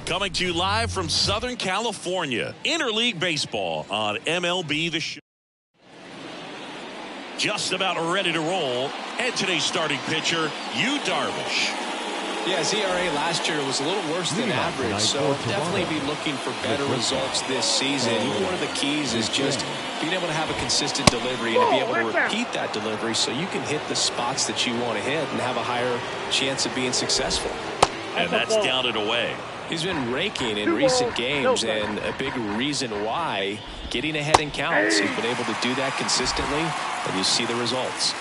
Coming to you live from Southern California, Interleague Baseball on MLB just about ready to roll. And today's starting pitcher, Yu Darvish. Yeah, his ERA last year was a little worse than average, so definitely be looking for better results this season. One of the keys is just being able to have a consistent delivery and to be able to repeat that delivery so you can hit the spots that you want to hit and have a higher chance of being successful. And that's down and away. He's been raking in recent games, and a big reason why, getting ahead in counts. He's been able to do that consistently, and you see the results.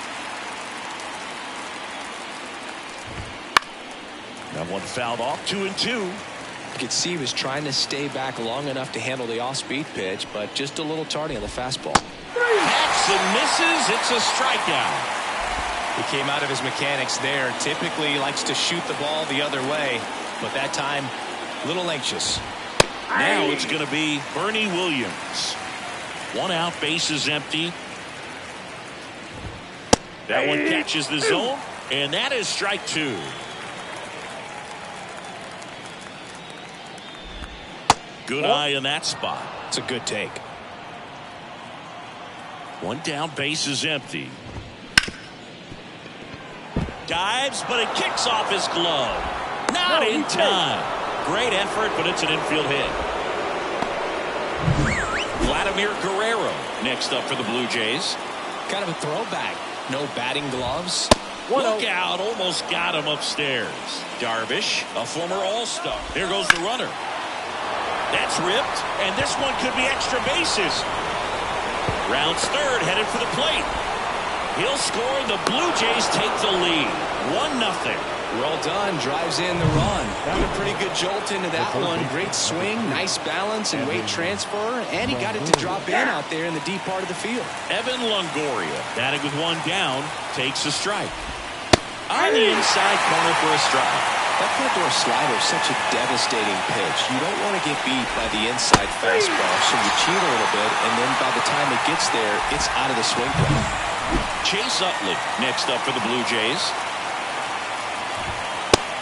That one fouled off, 2-2. You could see he was trying to stay back long enough to handle the off-speed pitch, but just a little tardy on the fastball. Hacks and misses. It's a strikeout. He came out of his mechanics there. Typically likes to shoot the ball the other way, but that time a little anxious. Now it's going to be Bernie Williams. One out, bases empty. That one catches the zone, and that is strike two. Good eye in that spot. It's a good take. One down, bases empty. Dives, but it kicks off his glove. Not in time. Great effort, but it's an infield hit. Vladimir Guerrero next up for the Blue Jays. Kind of a throwback. No batting gloves. Look out, almost got him upstairs. Darvish, a former All-Star. There goes the runner. That's ripped, and this one could be extra bases. Rounds third, headed for the plate. He'll score, and the Blue Jays take the lead. 1-0. Well done. Drives in the run. Got a pretty good jolt into that one. Great swing, nice balance and weight transfer, and he got it to drop in out there in the deep part of the field. Evan Longoria, batting with one down, takes a strike. On the inside corner for a strike. That front door slider is such a devastating pitch. You don't want to get beat by the inside fastball, so you cheat a little bit, and then by the time it gets there, it's out of the swing plane. Chase Utley next up for the Blue Jays.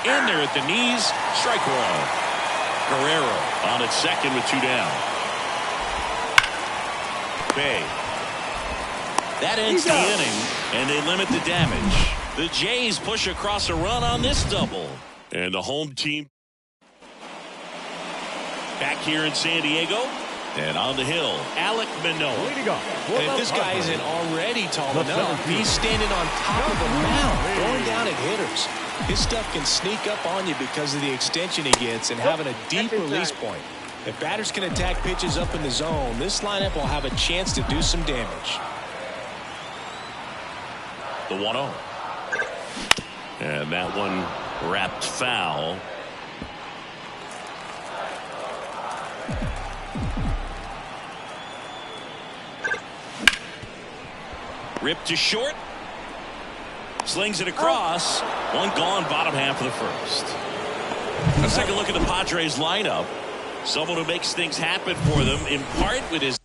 In there at the knees, strike one. Guerrero on at second with two down. Bay. That ends the inning, and they limit the damage. The Jays push across a run on this double. And the home team back here in San Diego. And on the hill, Alek Manoah. And if this guy isn't already tall enough, he's standing on top of the mound, throwing down at hitters. His stuff can sneak up on you because of the extension he gets and having a deep release point. If batters can attack pitches up in the zone, this lineup will have a chance to do some damage. The 1-0. And that one wrapped foul. Ripped to short. Slings it across. One gone, bottom half of the first. Let's take a look at the Padres lineup. Someone who makes things happen for them, in part with his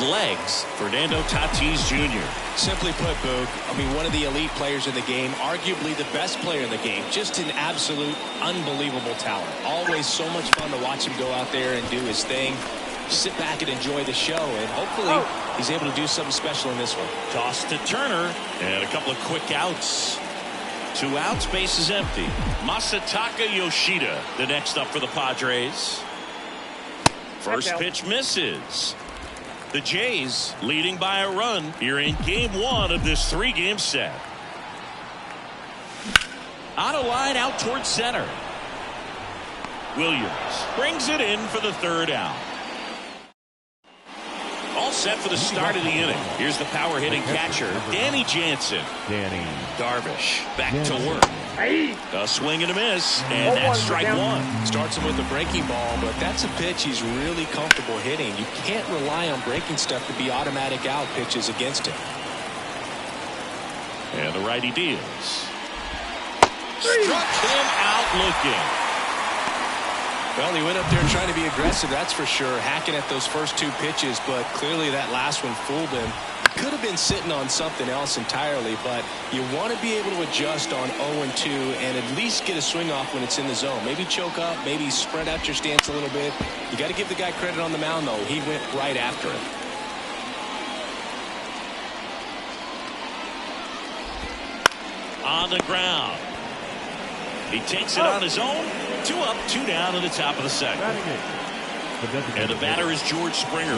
legs. Fernando Tatis Jr. Simply put, Boog, I mean, one of the elite players in the game, arguably the best player in the game. Just an absolute unbelievable talent. Always so much fun to watch him go out there and do his thing. Sit back and enjoy the show, and hopefully he's able to do something special in this one. Toss to Turner, and a couple of quick outs. 2 outs, base is empty. Masataka Yoshida, the next up for the Padres. First pitch misses. The Jays leading by a run here in game 1 of this 3-game set. On a line out towards center. Williams brings it in for the 3rd out. All set for the start of the inning. Here's the power hitting catcher, Danny Jansen. Darvish back to work. A swing and a miss, and that's strike 1. Starts him with a breaking ball, but that's a pitch he's really comfortable hitting. You can't rely on breaking stuff to be automatic out pitches against him. And the righty deals. Struck him out looking. Well, he went up there trying to be aggressive, that's for sure, hacking at those first 2 pitches, but clearly that last one fooled him. Could have been sitting on something else entirely, but you want to be able to adjust on 0-2 and at least get a swing off when it's in the zone. Maybe choke up, maybe spread out your stance a little bit. You got to give the guy credit on the mound, though. He went right after it. On the ground. He takes it on his own. 2 up, 2 down in the top of the 2nd. And the batter is George Springer.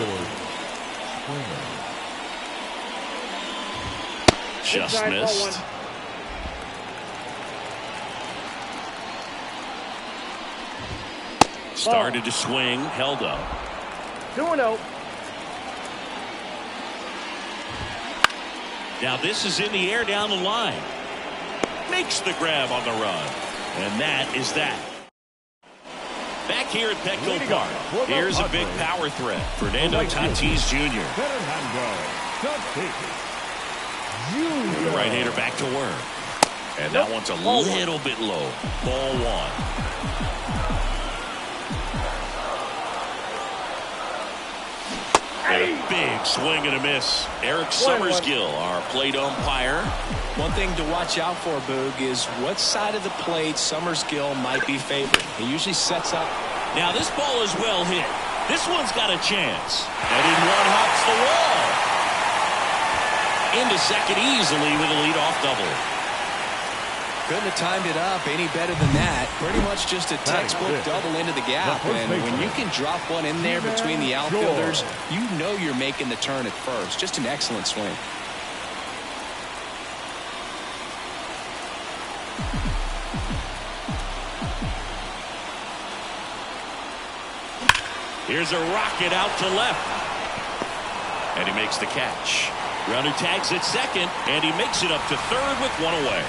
Just missed. Started to swing, held up. 2-0. Now this is in the air down the line. Makes the grab on the run. And that is that. Back here at Petco Park, here's a big power threat. Fernando Tatis Jr. The right-hander back to work. And that one's a little bit low. Ball 1. And a big swing and a miss. Eric Summerskill, our plate umpire. One thing to watch out for, Boog, is what side of the plate Summerskill might be favoring. He usually sets up. Now this ball is well hit. This one's got a chance. And in one hops the wall. Into second easily with a leadoff double. Couldn't have timed it up any better than that. Pretty much just a textbook double into the gap. And when you can drop one in there between the outfielders, you know you're making the turn at first. Just an excellent swing. Here's a rocket out to left. And he makes the catch. Runner tags at second, and he makes it up to third with 1 away.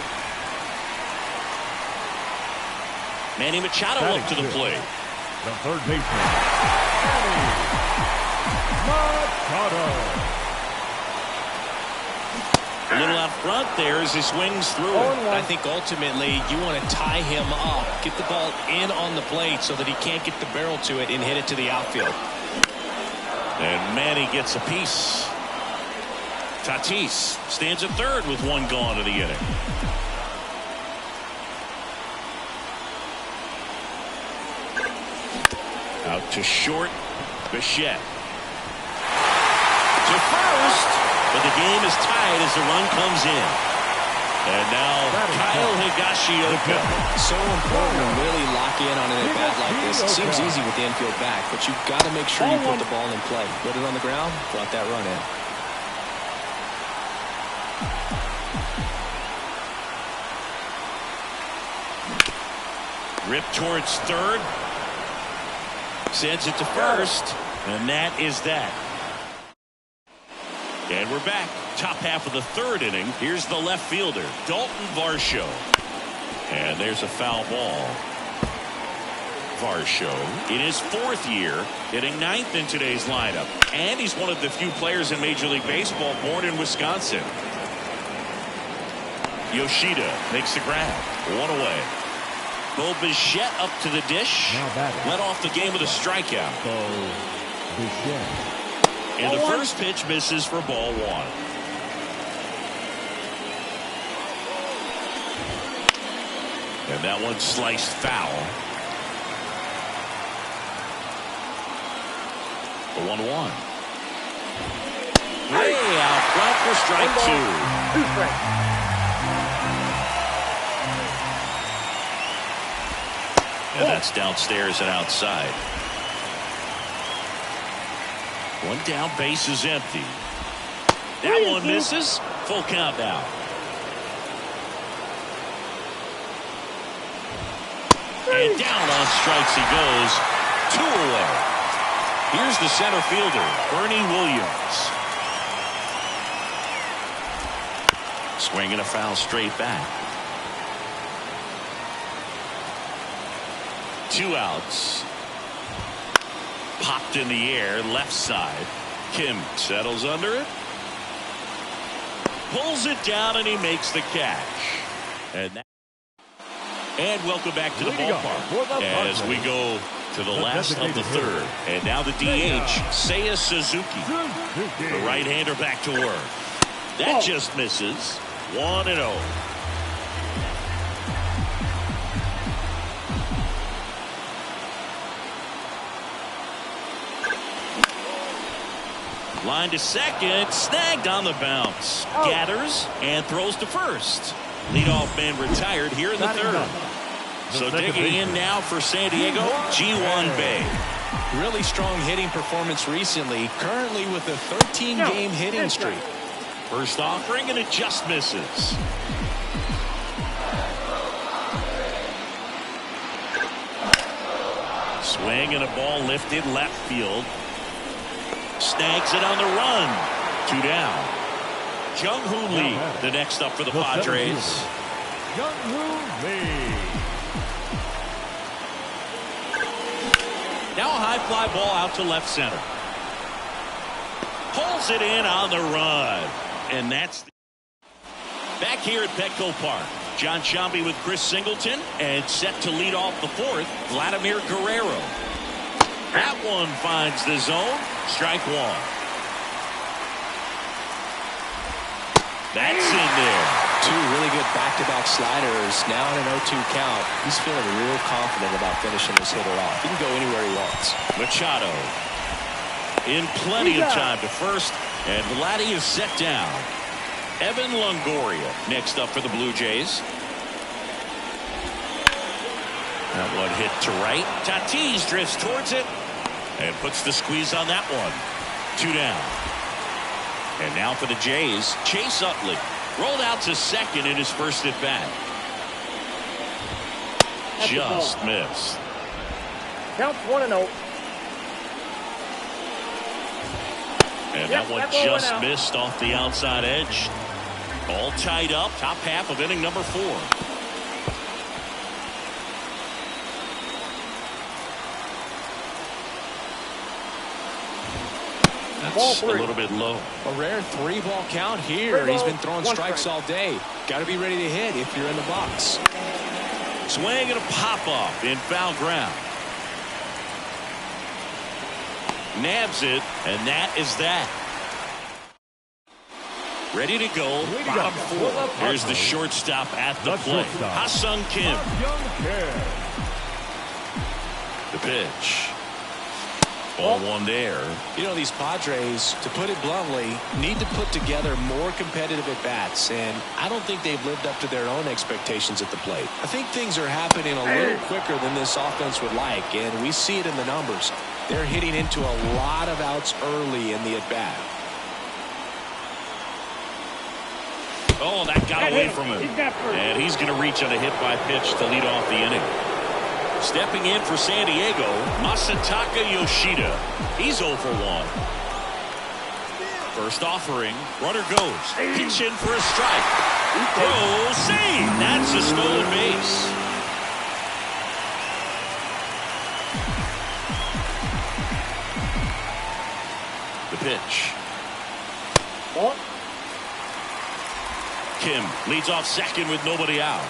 Manny Machado up to the plate. The third baseman, Manny Machado. A little out front there as he swings through it. I think ultimately you want to tie him up, get the ball in on the plate so that he can't get the barrel to it and hit it to the outfield. And Manny gets a piece. Tatis stands at third with 1 gone in the inning. Out to short, Bichette. To first, but the game is tied as the run comes in. And now Kyle Higashioka. So important to really lock in on an at-bat like this. It seems easy with the infield back, but you've got to make sure you put the ball in play. Put it on the ground, brought that run in. Rip towards third. Sends it to first. And that is that. And we're back. Top half of the 3rd inning. Here's the left fielder, Dalton Varsho. And there's a foul ball. Varsho in his 4th year, hitting 9th in today's lineup. And he's one of the few players in Major League Baseball born in Wisconsin. Yoshida makes the grab. 1 away. Bo Bichette up to the dish. Led off the game with a strikeout. And the first pitch misses for ball one. And that one sliced foul. The 1-1. Way out front for strike two. And that's downstairs and outside. One down, base is empty. That one misses. Full count now. And down on strikes he goes. 2 away. Here's the center fielder, Bernie Williams. Swinging a foul straight back. 2 outs. Popped in the air, left side. Kim settles under it. Pulls it down and he makes the catch. And welcome back to the ballpark as we go to the last of the third. And now the DH, Seiya Suzuki. The right-hander back to work. That just misses. 1-0. Line to second, snagged on the bounce. Gathers and throws to first. Leadoff man retired here in the third. So digging in now for San Diego, Ji-Hwan Bae. Really strong hitting performance recently, currently with a 13-game hitting streak. First offering and it just misses. Swing and a ball lifted left field. Snags it on the run. 2 down. Jung-Hoo Lee, the next up for the Padres. Jung-Hoo Lee. Now a high fly ball out to left center. Pulls it in on the run. And that's back here at Petco Park. John Shambi with Chris Singleton and set to lead off the fourth, Vladimir Guerrero. That one finds the zone. Strike one. That's in there. 2 really good back-to-back sliders. Now in an 0-2 count. He's feeling real confident about finishing this hitter off. He can go anywhere he wants. Machado in plenty of time to first, and Vladdy is set down. Evan Longoria next up for the Blue Jays. That one hit to right. Tatis drifts towards it and puts the squeeze on that one. 2 down. And now for the Jays, Chase Utley rolled out to second in his first at bat. Just missed. Counts 1-0. And that one just missed off the outside edge. All tied up, top half of inning number 4. That's a little bit low. A rare 3-ball count here. He's been throwing strikes all day. Got to be ready to hit if you're in the box. Swing and a pop-off in foul ground. Nabs it, and that is that. Ready to go, bottom 4. Here's the shortstop at the plate, Ha-Sung Kim. The pitch. Ball 1 there. You know, these Padres, to put it bluntly, need to put together more competitive at-bats, and I don't think they've lived up to their own expectations at the plate. I think things are happening a little quicker than this offense would like, and we see it in the numbers. They're hitting into a lot of outs early in the at-bat. Oh, that got away from him. And he's going to reach on a hit by pitch to lead off the inning. Stepping in for San Diego, Masataka Yoshida. He's 0 for 1. First offering, runner goes. Pitch in for a strike. Throw, save. That's a stolen base. The pitch. Kim leads off second with nobody out.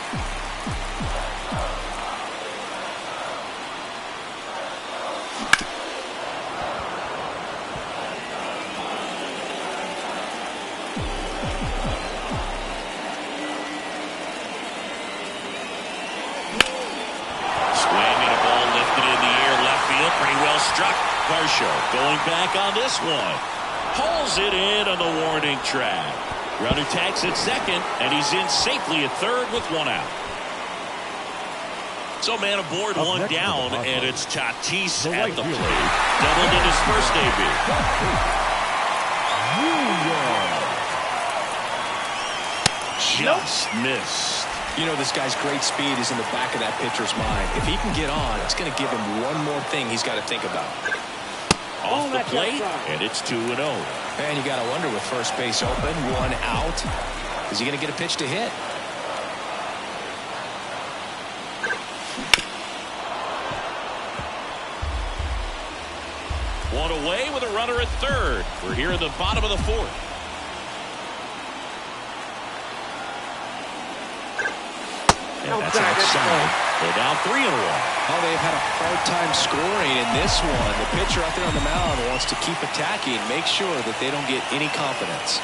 Varsho going back on this one. Pulls it in on the warning track. Runner tags at second, and he's in safely at third with one out. So man aboard, one down, and it's Tatis at the plate. Doubled in his first debut. Just missed. You know, this guy's great speed is in the back of that pitcher's mind. If he can get on, it's going to give him one more thing he's got to think about. Off the plate, and it's 2-0. And you got to wonder, with first base open, one out, is he going to get a pitch to hit? One away with a runner at third. We're here in the bottom of the fourth. And that's outside. They're down 3-1. Oh, they've had a hard time scoring in this one. The pitcher out there on the mound wants to keep attacking, make sure that they don't get any confidence.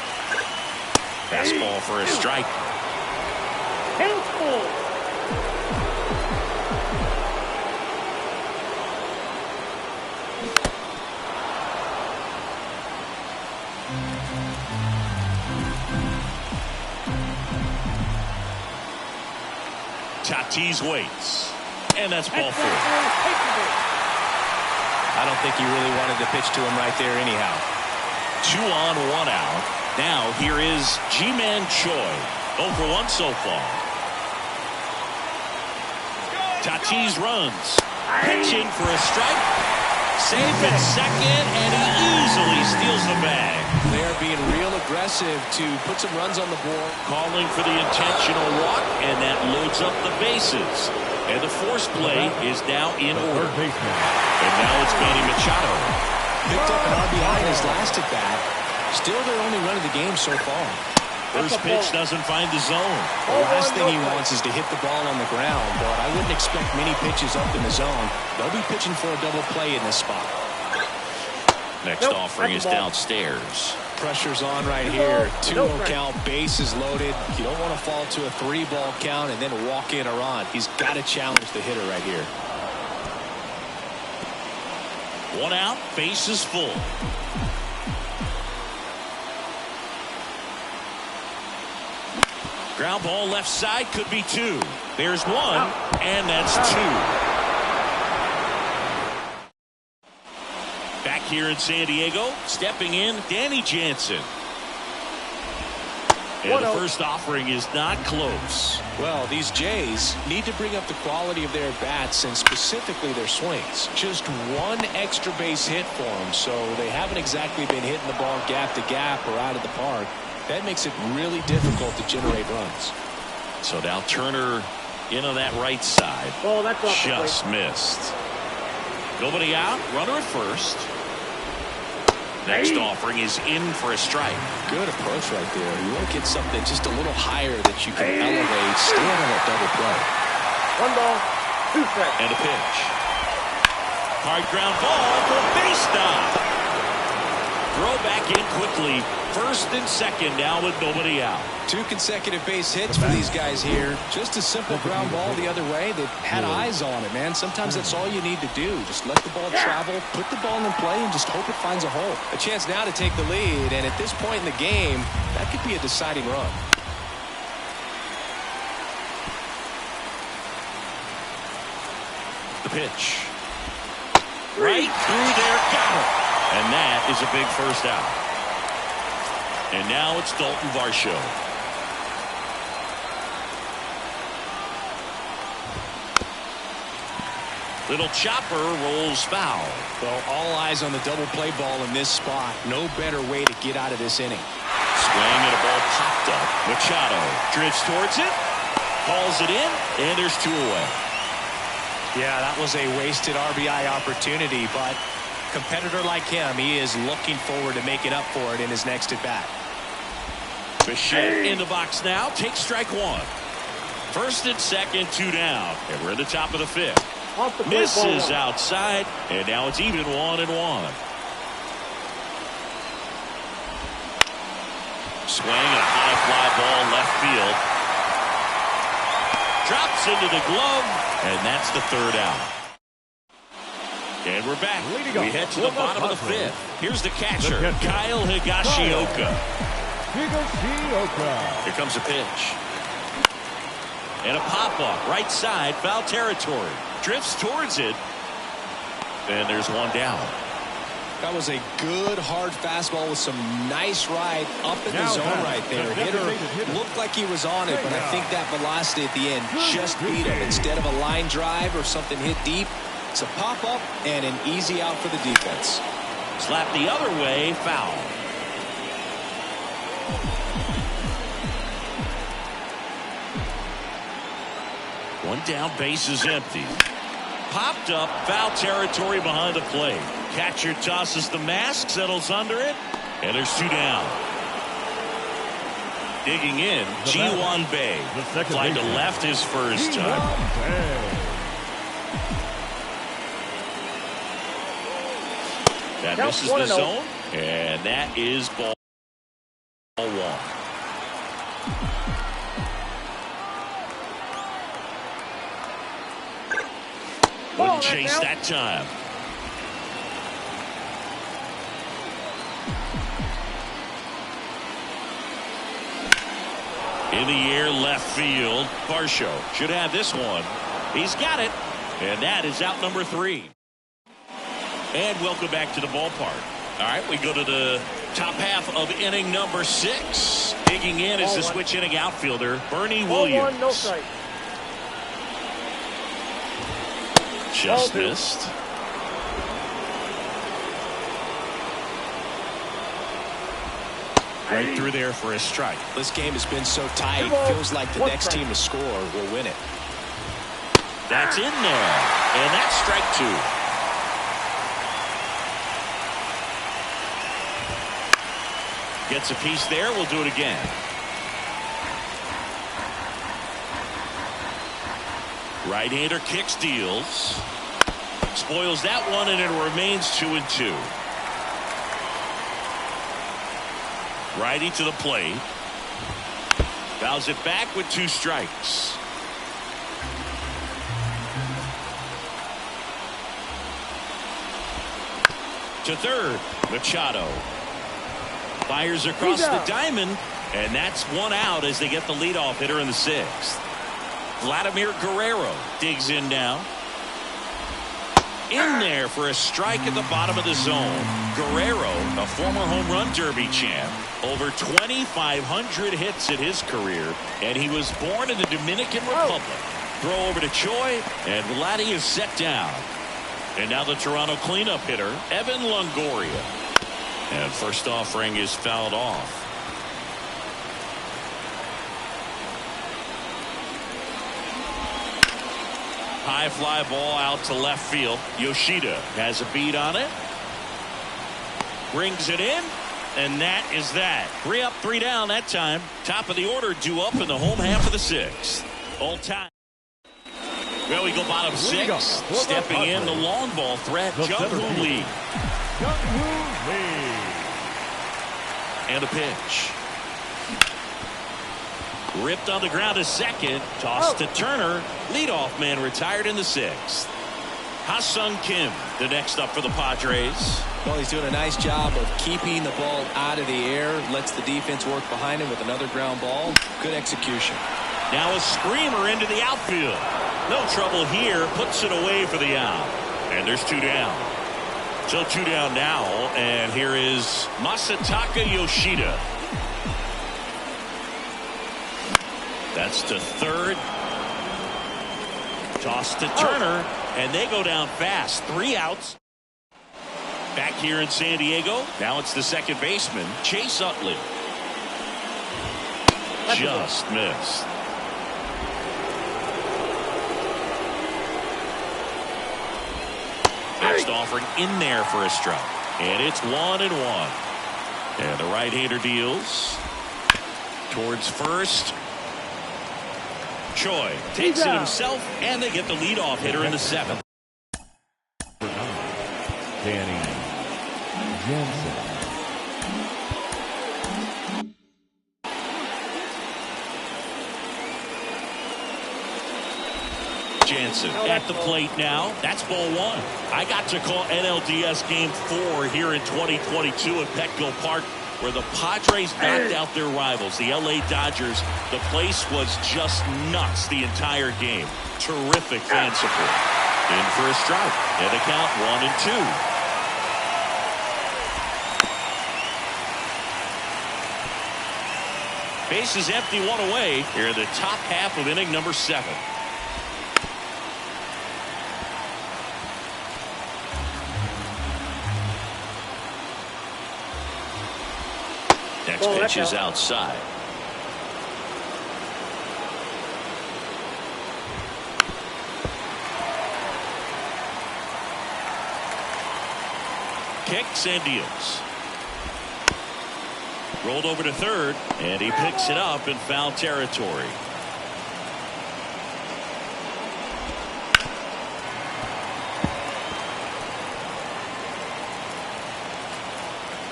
Fastball for a strike. Tatis waits. And that's ball four. I don't think he really wanted to pitch to him right there anyhow. 2 on, 1 out. Now here is Ji-Man Choi. 0 for 1 so far. Tatis runs. Pitching for a strike. Safe at second, and he easily steals the bag. They are being real aggressive to put some runs on the board. Calling for the intentional walk, and that loads up the bases. And the force play is now in order. And now it's Manny Machado. Picked up an RBI in his last at bat. Still their only run of the game so far. First pitch doesn't find the zone. The last thing he wants is to hit the ball on the ground, but I wouldn't expect many pitches up in the zone. They'll be pitching for a double play in this spot. Next offering is downstairs. Pressure's on right here. 2-0 count, bases loaded. You don't want to fall to a 3-ball count and then walk in or on. He's got to challenge the hitter right here. 1 out, bases full. Ground ball left side, could be 2. There's 1, and that's 2. Back here in San Diego, stepping in, Danny Jansen. And the first offering is not close. Well, these Jays need to bring up the quality of their bats and specifically their swings. Just 1 extra base hit for them, so they haven't exactly been hitting the ball gap to gap or out of the park. That makes it really difficult to generate runs. So now Turner in on that right side. Oh, that's just missed. Nobody out, runner at first. Next offering is in for a strike. Good approach right there. You want to get something just a little higher that you can elevate, stand on that double play. 1 ball, 2 strikes. And a pitch. Hard ground ball for a base stop. Throw back in quickly. First and second now with nobody out. 2 consecutive base hits for these guys here. Just a simple ground ball the other way. They've had eyes on it, man. Sometimes that's all you need to do. Just let the ball travel, put the ball in play, and just hope it finds a hole. A chance now to take the lead, and at this point in the game, that could be a deciding run. The pitch. Right through there, got it. And that is a big first out. And now it's Dalton Varsho. Little chopper rolls foul. Well, all eyes on the double play ball in this spot. No better way to get out of this inning. Swing and a ball popped up. Machado drifts towards it, calls it in, and there's 2 away. Yeah, that was a wasted RBI opportunity, but competitor like him, he is looking forward to making up for it in his next at bat. Bichette in the box now. Takes strike 1. First and second, 2 down. And we're in the top of the 5th. Misses outside, and now it's even 1-1. Swing and a high fly ball left field. Drops into the glove, and that's the 3rd out. And we're back. We head to the bottom of the fifth. Here's the catcher, Kyle Higashioka. Here comes a pitch. And a pop-up, right side, foul territory. Drifts towards it. And there's one down. That was a good, hard fastball with some nice ride up in the zone right there. Hitter looked like he was on it, but I think that velocity at the end just beat him. Instead of a line drive or something hit deep, it's a pop-up and an easy out for the defense. Slap the other way, foul. One down, base is empty. Popped up, foul territory behind the plate. Catcher tosses the mask, settles under it, and there's two down. Digging in, Ji-Hwan Bae. Fly to left his first time. That misses the zone, and that is ball one. Wouldn't chase that time. In the air, left field. Varsho should have this one. He's got it. And that is out number 3. And welcome back to the ballpark. All right, we go to the top half of inning number 6. Digging in is the switch inning outfielder, Bernie Williams. No strike. Just missed. Right through there for a strike. This game has been so tight. Feels like the next team to score will win it. That's in there. And that's strike 2. Gets a piece there. We'll do it again. Right-hander kicks, deals. Spoils that one, and it remains 2-2. Righty to the plate. Fouls it back with 2 strikes. To third, Machado. Fires across the diamond, and that's 1 out as they get the leadoff hitter in the 6th. Vladimir Guerrero digs in now. In there for a strike at the bottom of the zone. Guerrero, a former home run derby champ. Over 2,500 hits in his career, and he was born in the Dominican Republic. Throw over to Choi, and Vladdy is set down. And now the Toronto cleanup hitter, Evan Longoria. And first offering is fouled off. High fly ball out to left field. Yoshida has a beat on it. Brings it in. And that is that. 3 up, 3 down that time. Top of the order due up in the home half of the 6th. All time. Well, we go bottom 6. Stepping in the long ball threat, Jung-Hoo Lee. And a pitch. Ripped on the ground to second. Tossed to Turner. Leadoff man retired in the 6th. Ha-Sung Kim, the next up for the Padres. Well, he's doing a nice job of keeping the ball out of the air. Lets the defense work behind him with another ground ball. Good execution. Now a screamer into the outfield. No trouble here. Puts it away for the out. And there's 2 down. So 2 down now. And here is Masataka Yoshida. That's to third. Toss to Turner. And they go down fast. 3 outs. Back here in San Diego. Now it's the second baseman, Chase Utley. Just missed. Next offering in there for a strike. And it's 1-1. And the right-hander deals towards first. Choi takes it himself, and they get the leadoff hitter in the 7th. Danny Jansen. Jansen at the plate now. That's ball one. I got to call NLDS Game 4 here in 2022 at Petco Park, where the Padres knocked out their rivals, the LA Dodgers. The place was just nuts the entire game. Terrific fan support. In for a strike. And the count 1-2. Bases empty, one away here in the top half of inning number 7. Next pitch is outside. Kicks and deals. Rolled over to third, and he picks it up in foul territory.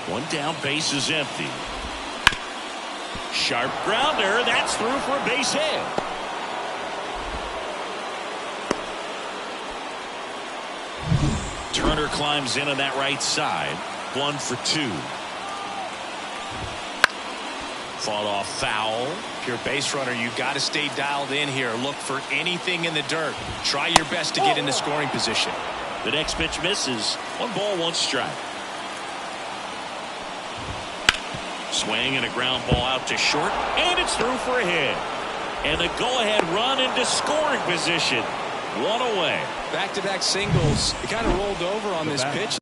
One down, base is empty. Sharp grounder, that's through for a base hit. Turner climbs in on that right side. 1 for 2. Fought off foul. If you're a base runner, you've got to stay dialed in here. Look for anything in the dirt. Try your best to get into scoring position. The next pitch misses. 1 ball, 1 strike. Swing and a ground ball out to short, and it's through for a hit. And the go-ahead run into scoring position. 1 away. Back-to-back singles. He kind of rolled over on this pitch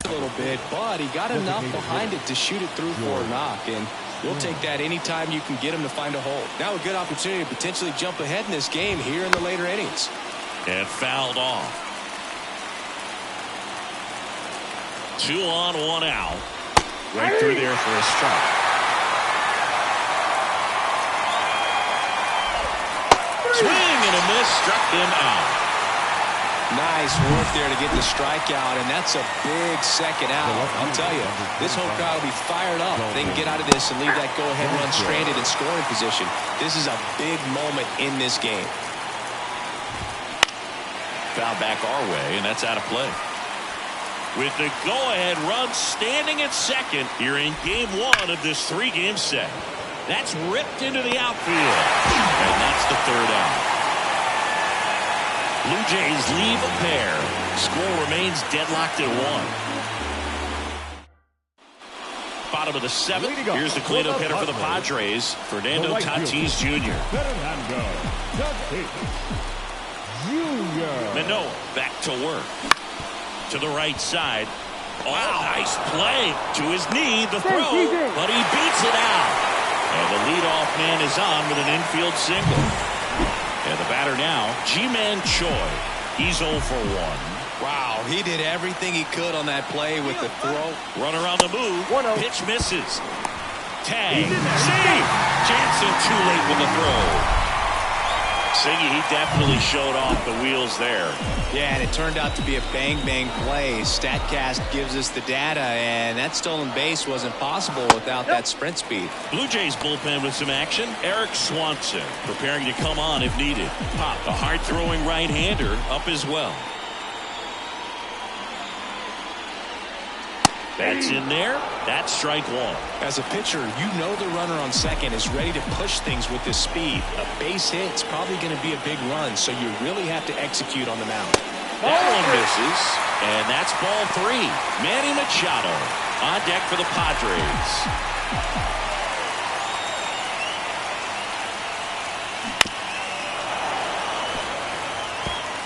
a little bit, but he got enough behind it to shoot it through for a knock, and we'll take that anytime you can get him to find a hole. Now a good opportunity to potentially jump ahead in this game here in the later innings. And fouled off. 2 on, 1 out. Right through there for a strike. Swing and a miss, struck him out. Nice work there to get the strikeout, and that's a big second out. I'll tell you, this whole crowd will be fired up. They can get out of this and leave that go-ahead run stranded in scoring position. This is a big moment in this game. Foul back our way, and that's out of play. With the go-ahead run standing at second here in game 1 of this 3-game set. That's ripped into the outfield, and that's the 3rd out. Blue Jays leave a pair. Score remains deadlocked at 1. Bottom of the 7th. Here's the cleanup hitter for the Padres, Fernando Tatis Jr. Manoah back to work. To the right side. Oh, nice play. To his knee, the throw, but he beats it out. And the leadoff man is on with an infield single. And the batter now, Ji-Man Choi. He's 0 for 1. Wow, he did everything he could on that play with the throw. Runner on the move. Pitch misses. Tag. Save. Jansen too late with the throw. Siggy, he definitely showed off the wheels there. Yeah, and it turned out to be a bang-bang play. StatCast gives us the data, and that stolen base wasn't possible without that sprint speed. Blue Jays bullpen with some action. Eric Swanson preparing to come on if needed. Pop, the hard-throwing right-hander, up as well. That's in there. That's strike 1. As a pitcher, you know the runner on second is ready to push things with this speed. A base hit's probably going to be a big run, so you really have to execute on the mound. That one misses, and that's ball 3. Manny Machado on deck for the Padres.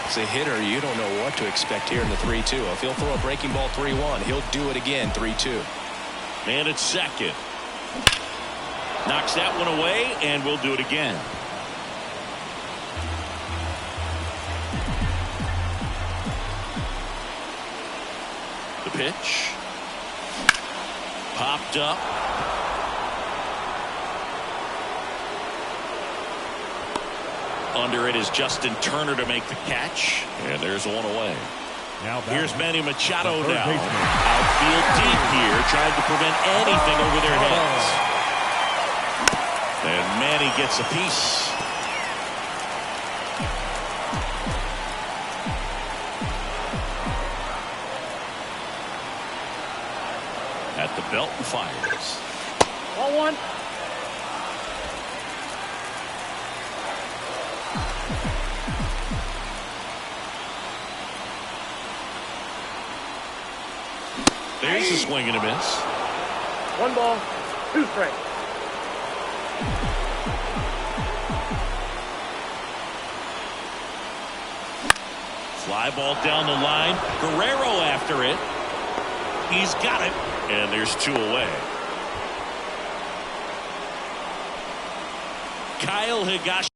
As a hitter, you don't know what to expect here in the 3-2. If he'll throw a breaking ball 3-1, he'll do it again 3-2. Man at second. Knocks that one away, and we'll do it again. The pitch. Popped up. Under it is Justin Turner to make the catch. And there's one away. Here's Manny Machado now. Outfield deep here, trying to prevent anything over their heads. And Manny gets a piece. At the belt and fires. Ball one. There's a swing and a miss. 1 ball, 2 strikes. Fly ball down the line. Guerrero after it. He's got it. And there's 2 away. Kyle Higashi.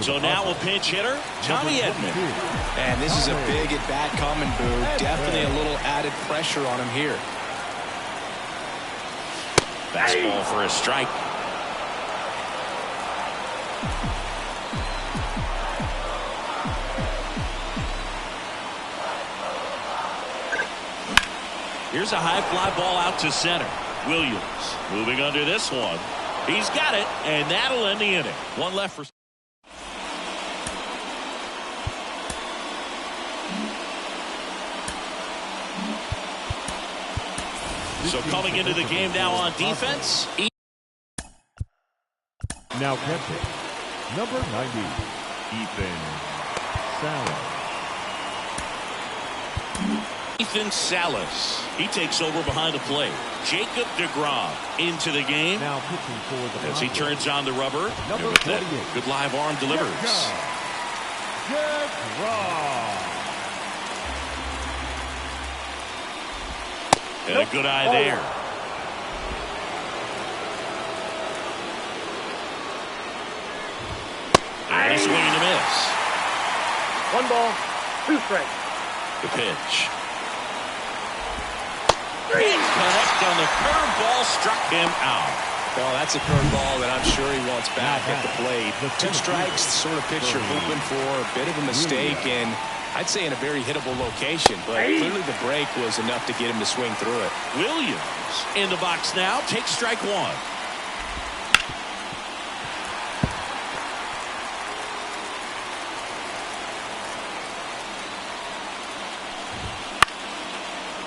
So now a pinch hitter, Tommy Edman. And this is a big at-bat coming, Boo. Definitely a little added pressure on him here. Fastball for a strike. Here's a high fly ball out to center. Williams moving under this one. He's got it, and that'll end the inning. 1 left for... So coming into the game now on defense. Now catching, number 90, Ethan Salas. He takes over behind the plate. Jacob deGrom into the game. Now pitching for the as he turns on the rubber. Number And with that 28. good live arm delivers. And a good eye there. And a swing and a miss. 1 ball, 2 strikes. The pitch. Can't connect on the curveball, struck him out. Well, that's a curveball that I'm sure he wants back at the plate. 2 strikes, the sort of pitch you're hoping for. A bit of a mistake, and I'd say in a very hittable location. But clearly the break was enough to get him to swing through it. Williams in the box now. Takes strike 1.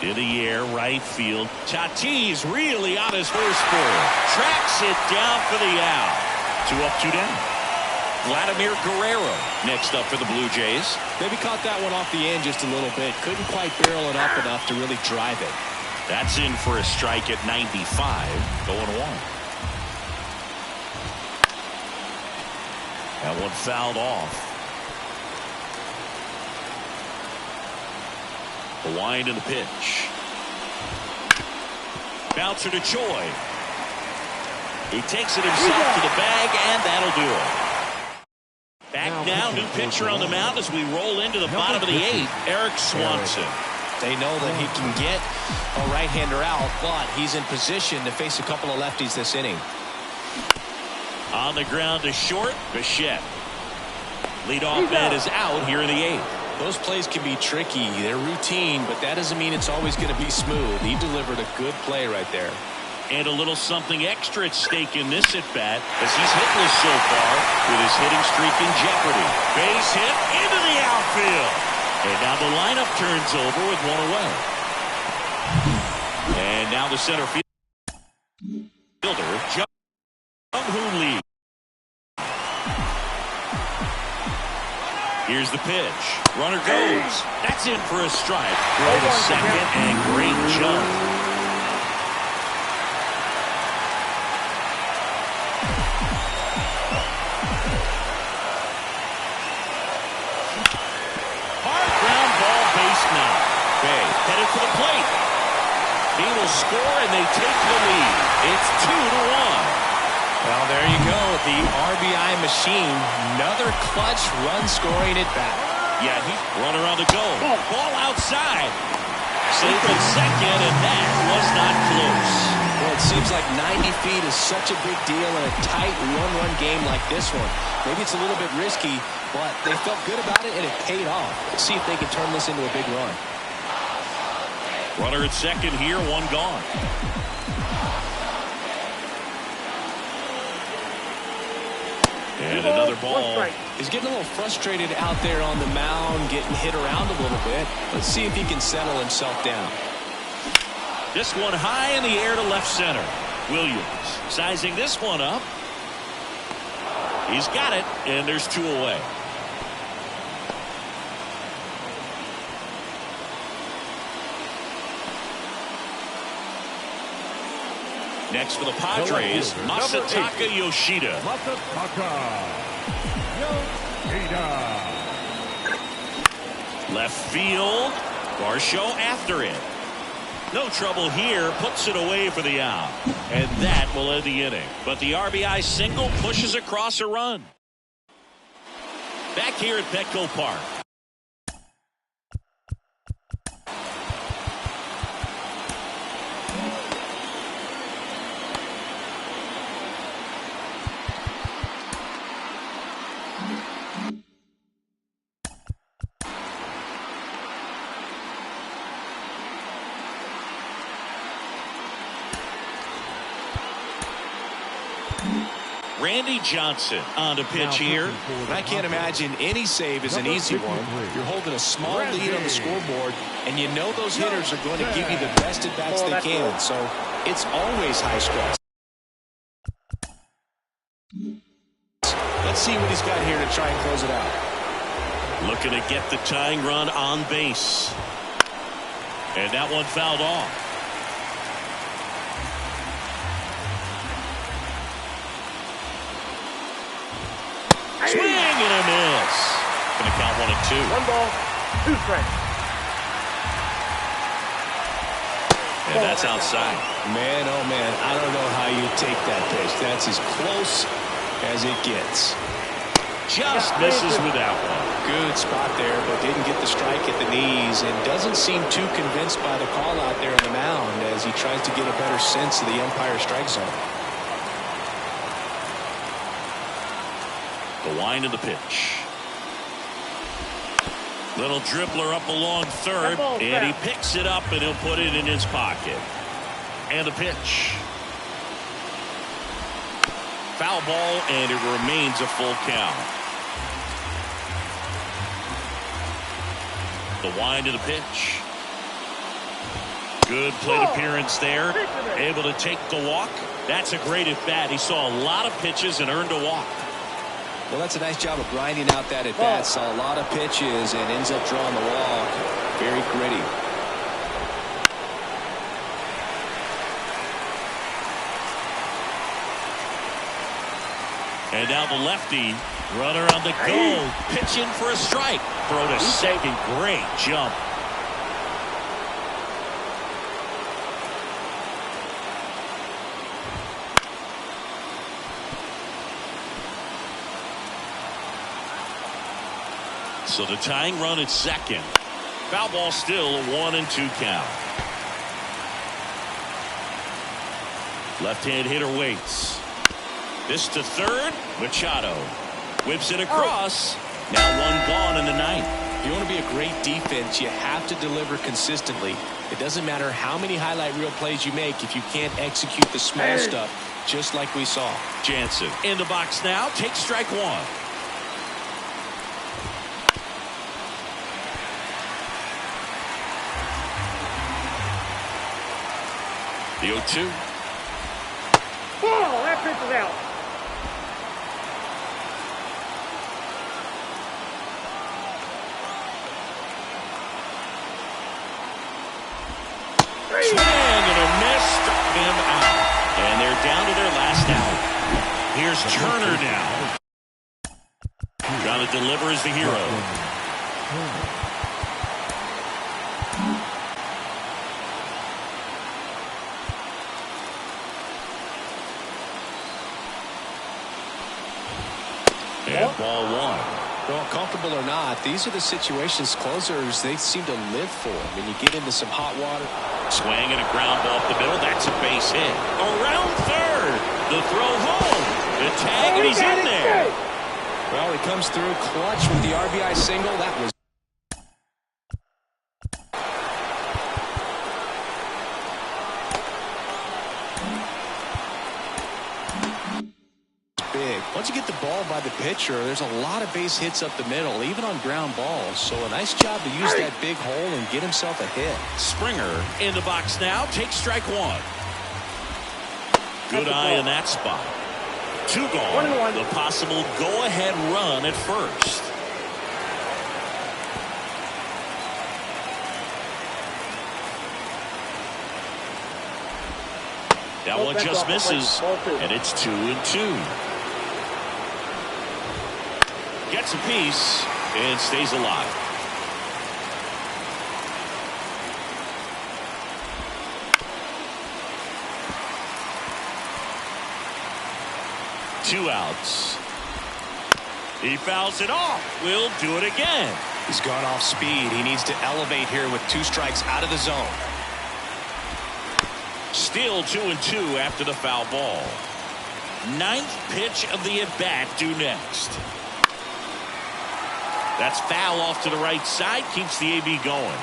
In the air, right field. Tatis really on his first ball. Tracks it down for the out. 2 up, 2 down. Vladimir Guerrero next up for the Blue Jays. Maybe caught that one off the end just a little bit. Couldn't quite barrel it up enough to really drive it. That's in for a strike at 95. Going 1. That one fouled off. The wind and the pitch. Bouncer to Choi. He takes it himself to the bag, and that'll do it. Back now, new pitcher on the mound as we roll into the bottom of the 8th, Eric Swanson. They know that he can get a right-hander out, but he's in position to face a couple of lefties this inning. On the ground to short, Bichette. Leadoff man is out here in the 8th. Those plays can be tricky. They're routine, but that doesn't mean it's always going to be smooth. He delivered a good play right there. And a little something extra at stake in this at-bat as he's hitless so far with his hitting streak in jeopardy. Base hit into the outfield. And now the lineup turns over with 1 away. And now the center fielder, Jung-Hoo Lee. Here's the pitch. Runner goes. That's in for a strike. Throw to second and great jump. Hard ground ball base now. Bay headed for the plate. He will score and they take the lead. It's 2-1. Well, there you go. The RBI machine. Another clutch run-scoring at bat. Yeah, he's runner on the go. Ball outside. Safe at second, and that was not close. Well, it seems like 90 feet is such a big deal in a tight one-run game like this one. Maybe it's a little bit risky, but they felt good about it, and it paid off. Let's see if they can turn this into a big run. Runner at second here, 1 gone. And another ball. He's getting a little frustrated out there on the mound, getting hit around a little bit. Let's see if he can settle himself down. This one high in the air to left center. Williams sizing this one up. He's got it, and there's 2 away. Next for the Padres, Masataka Yoshida. Left field. Varsho after it. No trouble here. Puts it away for the out. And that will end the inning. But the RBI single pushes across a run. Back here at Petco Park. Randy Johnson on the pitch here. I can't imagine any save is an easy one. You're holding a small lead on the scoreboard, and you know those hitters are going to give you the best at-bats they can, so it's always high stress. Let's see what he's got here to try and close it out. Looking to get the tying run on base. And that one fouled off. Swing and a miss. Going to count 1 and 2. 1 ball, 2 strikes. And that's outside. Man, oh man, I don't know how you take that pitch. That's as close as it gets. Just misses with that one. Good spot there, but didn't get the strike at the knees and doesn't seem too convinced by the call out there on the mound as he tries to get a better sense of the umpire strike zone. The wind of the pitch. Little dribbler up along third, and he picks it up and he'll put it in his pocket. And the pitch. Foul ball, and it remains a full count. The wind of the pitch. Good plate appearance there. Able to take the walk. That's a great at bat. He saw a lot of pitches and earned a walk. Well, that's a nice job of grinding out that at bat. Saw a lot of pitches and ends up drawing the walk. Very gritty. And now the lefty, runner on the go, pitching for a strike. Throw to second, great jump. So the tying run at second. Foul ball still, a 1 and 2 count. Left-hand hitter waits. This to third. Machado whips it across. Now 1 gone in the 9th. If you want to be a great defense, you have to deliver consistently. It doesn't matter how many highlight reel plays you make if you can't execute the small stuff, just like we saw. Jansen in the box now. Takes strike 1. The 0-2. Ball, that pitch is out. Swing and a miss, struck him out. And they're down to their last out. Here's Turner now. Trying to deliver as the hero. And ball 1. Well, comfortable or not, these are the situations closers they seem to live for. When you get into some hot water. Swing and a ground ball up the middle. That's a base hit. Around third. The throw home. The tag, and he's in there. Well, he comes through clutch with the RBI single. That was big big. Once you get the ball by the pitcher, there's a lot of base hits up the middle, even on ground balls. So a nice job to use that big hole and get himself a hit. Springer in the box now. Takes strike one. Good eye in that spot. Two gone. The possible go-ahead run at first. That one just misses, and it's 2-2. Gets a piece and stays alive. Two outs. He fouls it off. We'll do it again. He's gone off speed. He needs to elevate here with 2 strikes out of the zone. Still 2-2 after the foul ball. 9th pitch of the at-bat due next. That's foul off to the right side. Keeps the AB going.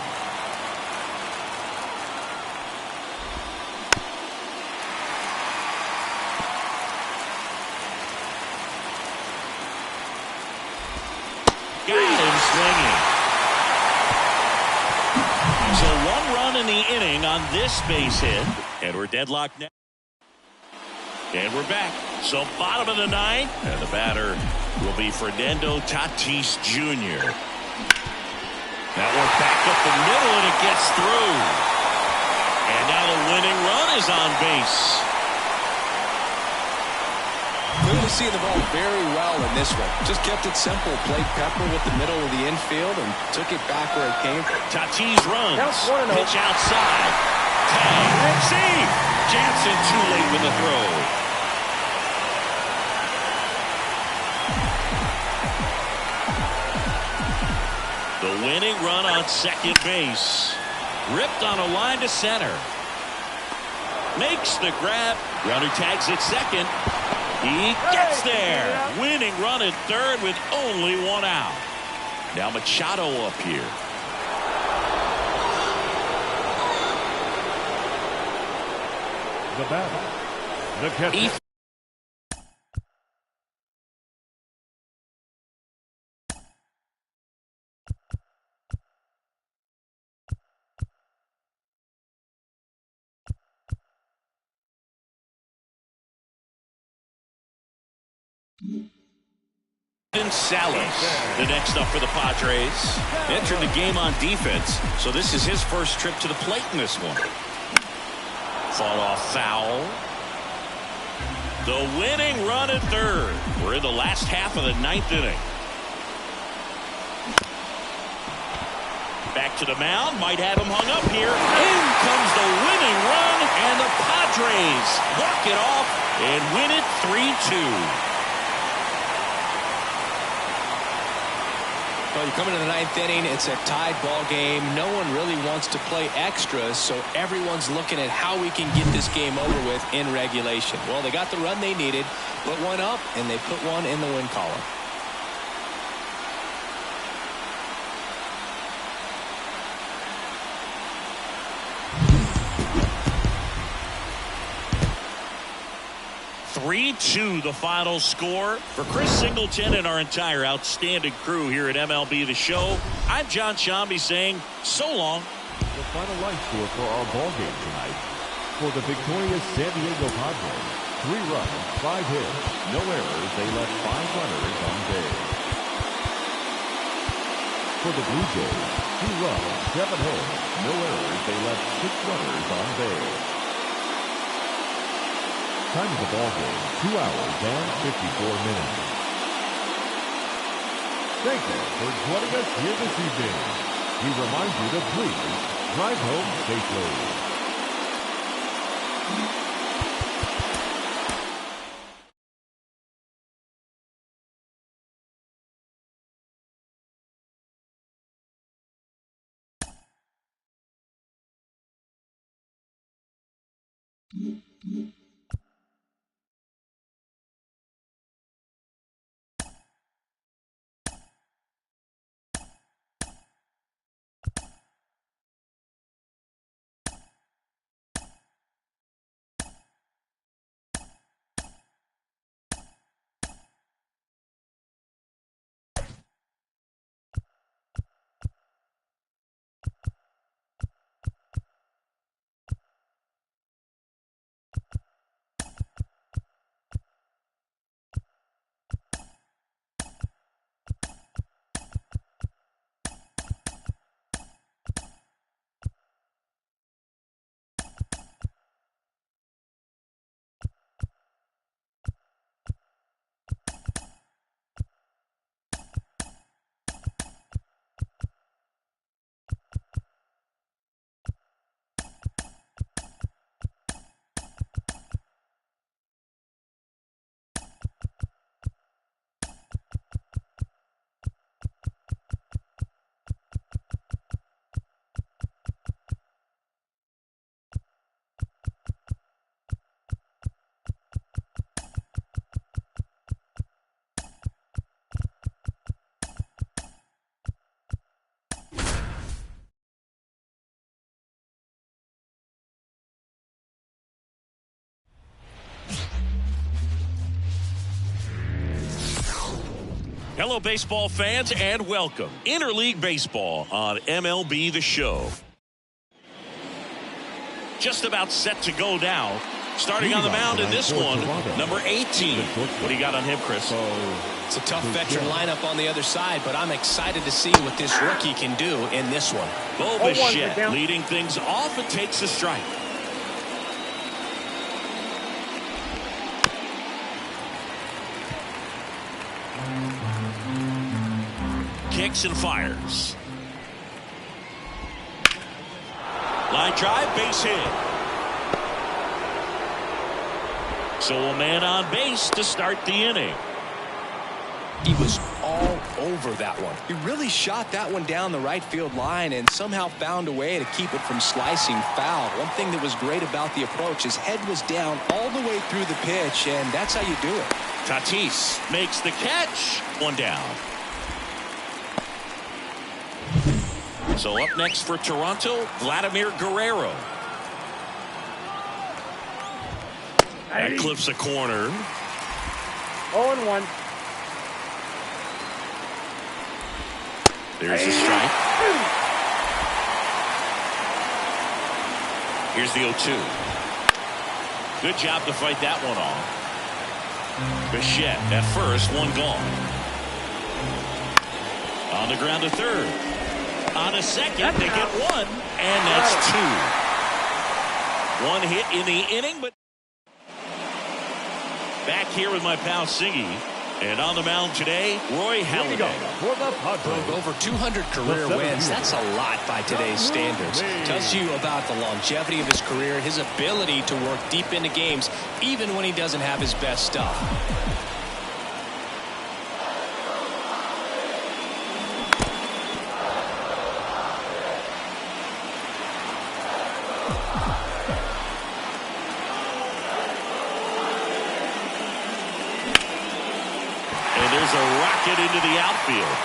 Got him swinging. So 1 run in the inning on this base hit. And we're deadlocked now. And we're back. So bottom of the 9th. And the batter will be Fernando Tatis Jr. That one back up the middle, and it gets through. And now the winning run is on base. Clearly seeing the ball very well in this one. Just kept it simple. Played pepper with the middle of the infield and took it back where it came from. Tatis runs. Pitch outside. Tag. See. Jansen too late with the throw. The winning run on second base. Ripped on a line to center. Makes the grab. Runner tags at second. He gets there. Winning run at third with only 1 out. Now Machado up here. The batter, the catcher. Salas, the next up for the Padres. Entered the game on defense, so this is his first trip to the plate in this one. Fought off foul. The winning run at third. We're in the last half of the 9th inning. Back to the mound. Might have him hung up here. In comes the winning run, and the Padres walk it off and win it 3-2. Well, you come into the 9th inning, it's a tied ball game. No one really wants to play extras, so everyone's looking at how we can get this game over with in regulation. Well, they got the run they needed, put one up, and they put one in the win column. The final score. For Chris Singleton and our entire outstanding crew here at MLB The Show, I'm John Shambi saying so long. The final line score for our ball game tonight. For the victorious San Diego Padres, 3 runs, 5 hits, no errors. They left 5 runners on base. For the Blue Jays, 2 runs, 7 hits, no errors. They left 6 runners on base. Time of the ball game, 2 hours and 54 minutes. Thank you for joining us here this evening. We remind you to please drive home safely. Hello, baseball fans, and welcome. Interleague Baseball on MLB The Show. Just about set to go now. Starting on the mound in this one, number 18. What do you got on him, Chris? It's a tough veteran lineup on the other side, but I'm excited to see what this rookie can do in this one. Bichette leading things off and takes a strike. Kicks and fires. Line drive, base hit. So a man on base to start the inning. He was all over that one. He really shot that one down the right field line and somehow found a way to keep it from slicing foul. One thing that was great about the approach, his head was down all the way through the pitch, and that's how you do it. Tatis makes the catch. One down. So up next for Toronto, Vladimir Guerrero. That clips a corner. 0-1. There's a strike. Here's the 0-2. Good job to fight that one off. Bichette at first, one gone. On the ground to third. On a second, they get one, and that's two. One hit in the inning, but back here with my pal Siggy. And on the mound today, Roy Halladay. Over 200 career wins. That's a lot by today's standards. Tells you about the longevity of his career, his ability to work deep into games, even when he doesn't have his best stuff. There's a rocket into the outfield.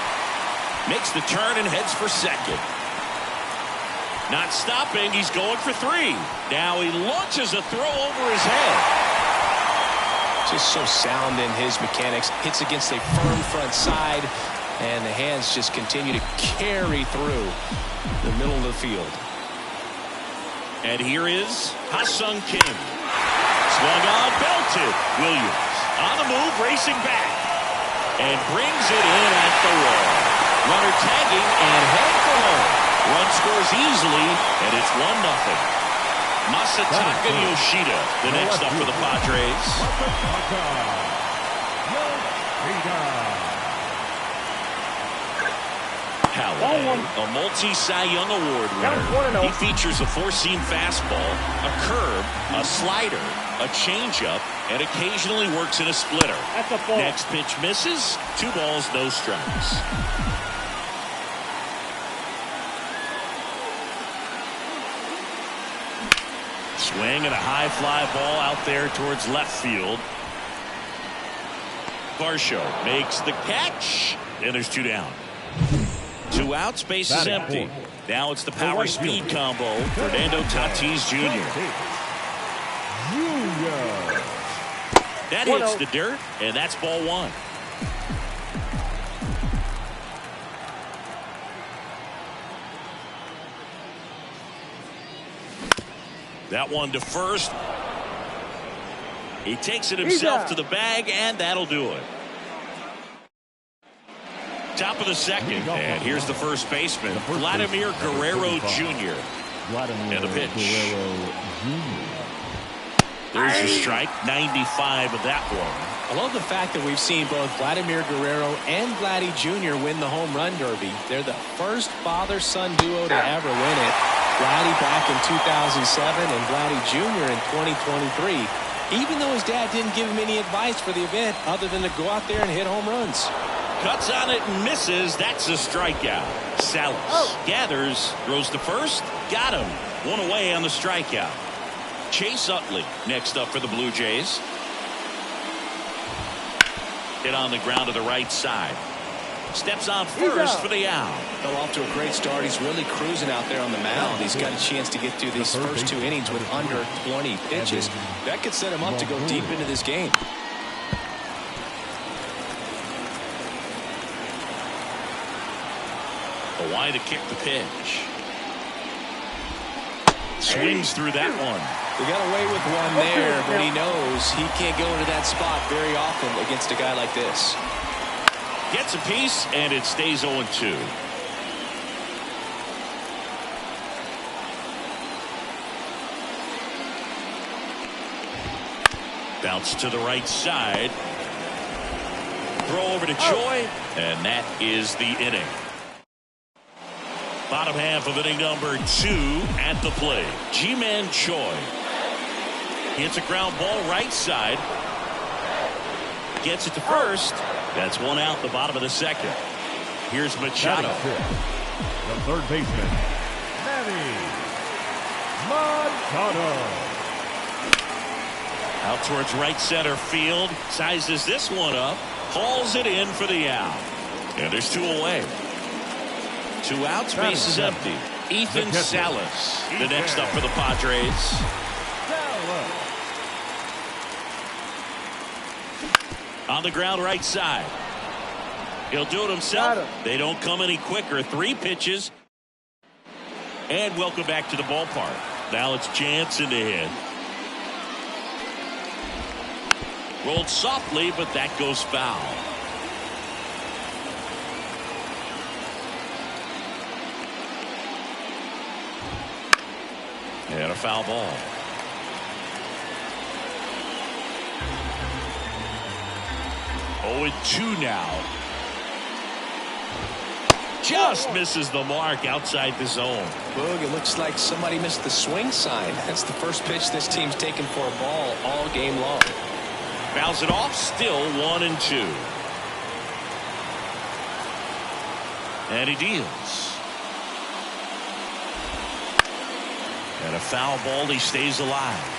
Makes the turn and heads for second. Not stopping. He's going for three. Now he launches a throw over his head. Just so sound in his mechanics. Hits against a firm front side. And the hands just continue to carry through the middle of the field. And here is Ha-Sung Kim. Swung on, belted. Williams on the move, racing back. And brings it in at the wall. Runner tagging and heading for home. Run scores easily, and it's 1-0. Masataka Yoshida, the next up for the Padres. Halladay, a multi-Cy Young Award winner. He features a four-seam fastball, a curve, a slider, a changeup, and occasionally works in a splitter. Next pitch misses. 2 balls, no strikes. Swing and a high fly ball out there towards left field. Varsho makes the catch, and there's 2 down. 2 outs, base is empty. Now it's the power speed combo. Fernando Tatis Jr. That hits the dirt, and that's ball 1. That one to first. He takes it himself to the bag, and that'll do it. Top of the second, and here's the first baseman, Vladimir Guerrero Jr. And the pitch. There's a strike, 95 of that one. I love the fact that we've seen both Vladimir Guerrero and Vladdy Jr. win the home run derby. They're the first father-son duo to ever win it. Vladdy back in 2007 and Vladdy Jr. in 2023. Even though his dad didn't give him any advice for the event other than to go out there and hit home runs. Cuts on it and misses. That's a strikeout. Salas gathers, throws to first, got him. 1 away on the strikeout. Chase Utley next up for the Blue Jays. Hit on the ground to the right side. Steps on first for the out. Fell off to a great start. He's really cruising out there on the mound. He's got a chance to get through these first 2 innings with under 20 pitches. That could set him up to go deep into this game. why to kick the pitch. Swings through that one. He got away with one there, but he knows he can't go into that spot very often against a guy like this. Gets a piece, and it stays 0-2. Bounce to the right side. Throw over to Choi, and that is the inning. Bottom half of inning number 2 at the plate. Ji-Man Choi. Hits a ground ball right side. Gets it to first. That's one out the bottom of the second. Here's Machado. The third baseman, Manny Machado. Out towards right center field. Sizes this one up. Hauls it in for the out. And there's 2 away. 2 outs, base is empty. Ethan Salas, the next up for the Padres. On the ground right side. He'll do it himself. They don't come any quicker. 3 pitches. And welcome back to the ballpark. Now it's Jansen to hit. Rolled softly, but that goes foul. And a foul ball. Oh, 2 now. Just misses the mark outside the zone. Boog, it looks like somebody missed the swing sign. That's the first pitch this team's taken for a ball all game long. Fouls it off, still 1-2. And he deals. And a foul ball, he stays alive.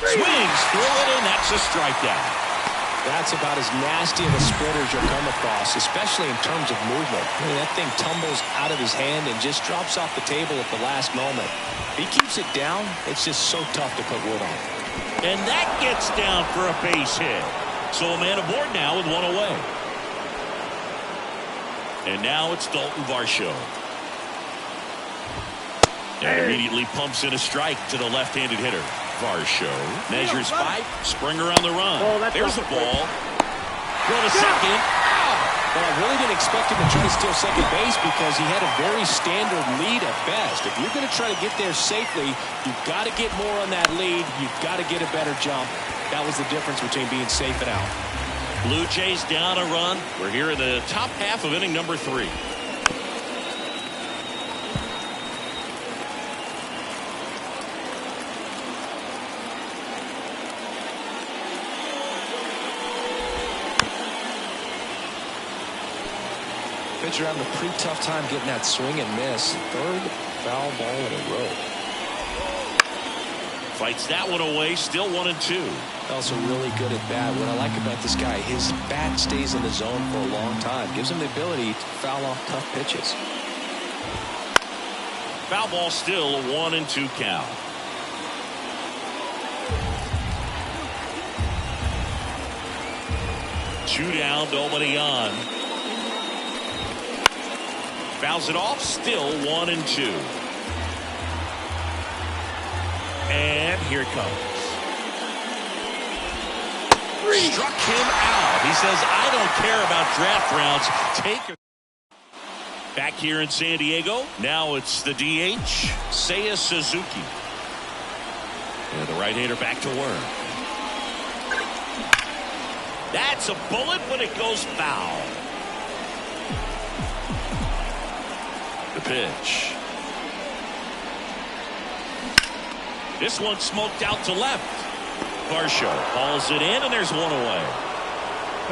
Swings through it, and that's a strikeout. That's about as nasty of a sprinter as you'll come across, especially in terms of movement. I mean, that thing tumbles out of his hand and just drops off the table at the last moment. If he keeps it down, it's just so tough to put wood on. And that gets down for a base hit. So a man aboard now with 1 away. And now it's Dalton Varsho. And immediately pumps in a strike to the left-handed hitter. Varsho measures 5. Springer on the run. There's the ball. Go to second. Well, I really didn't expect him to try to steal second base because he had a very standard lead at best. If you're going to try to get there safely, you've got to get more on that lead. You've got to get a better jump. That was the difference between being safe and out. Blue Jays down a run. We're here in the top half of inning number 3. Pitcher having a pretty tough time getting that swing and miss. 3rd foul ball in a row. Fights that one away. Still 1-2. Also really good at bat. What I like about this guy, his bat stays in the zone for a long time. Gives him the ability to foul off tough pitches. Foul ball, still a 1-2 count. Two down, nobody on. Fouls it off, still 1-2. And here it comes. Struck him out. He says, I don't care about draft rounds. Take it. Back here in San Diego, now it's the DH, Seiya Suzuki. And the right-hander back to work. That's a bullet, but it goes foul. The pitch. This one smoked out to left. Varsho hauls it in, and there's one away.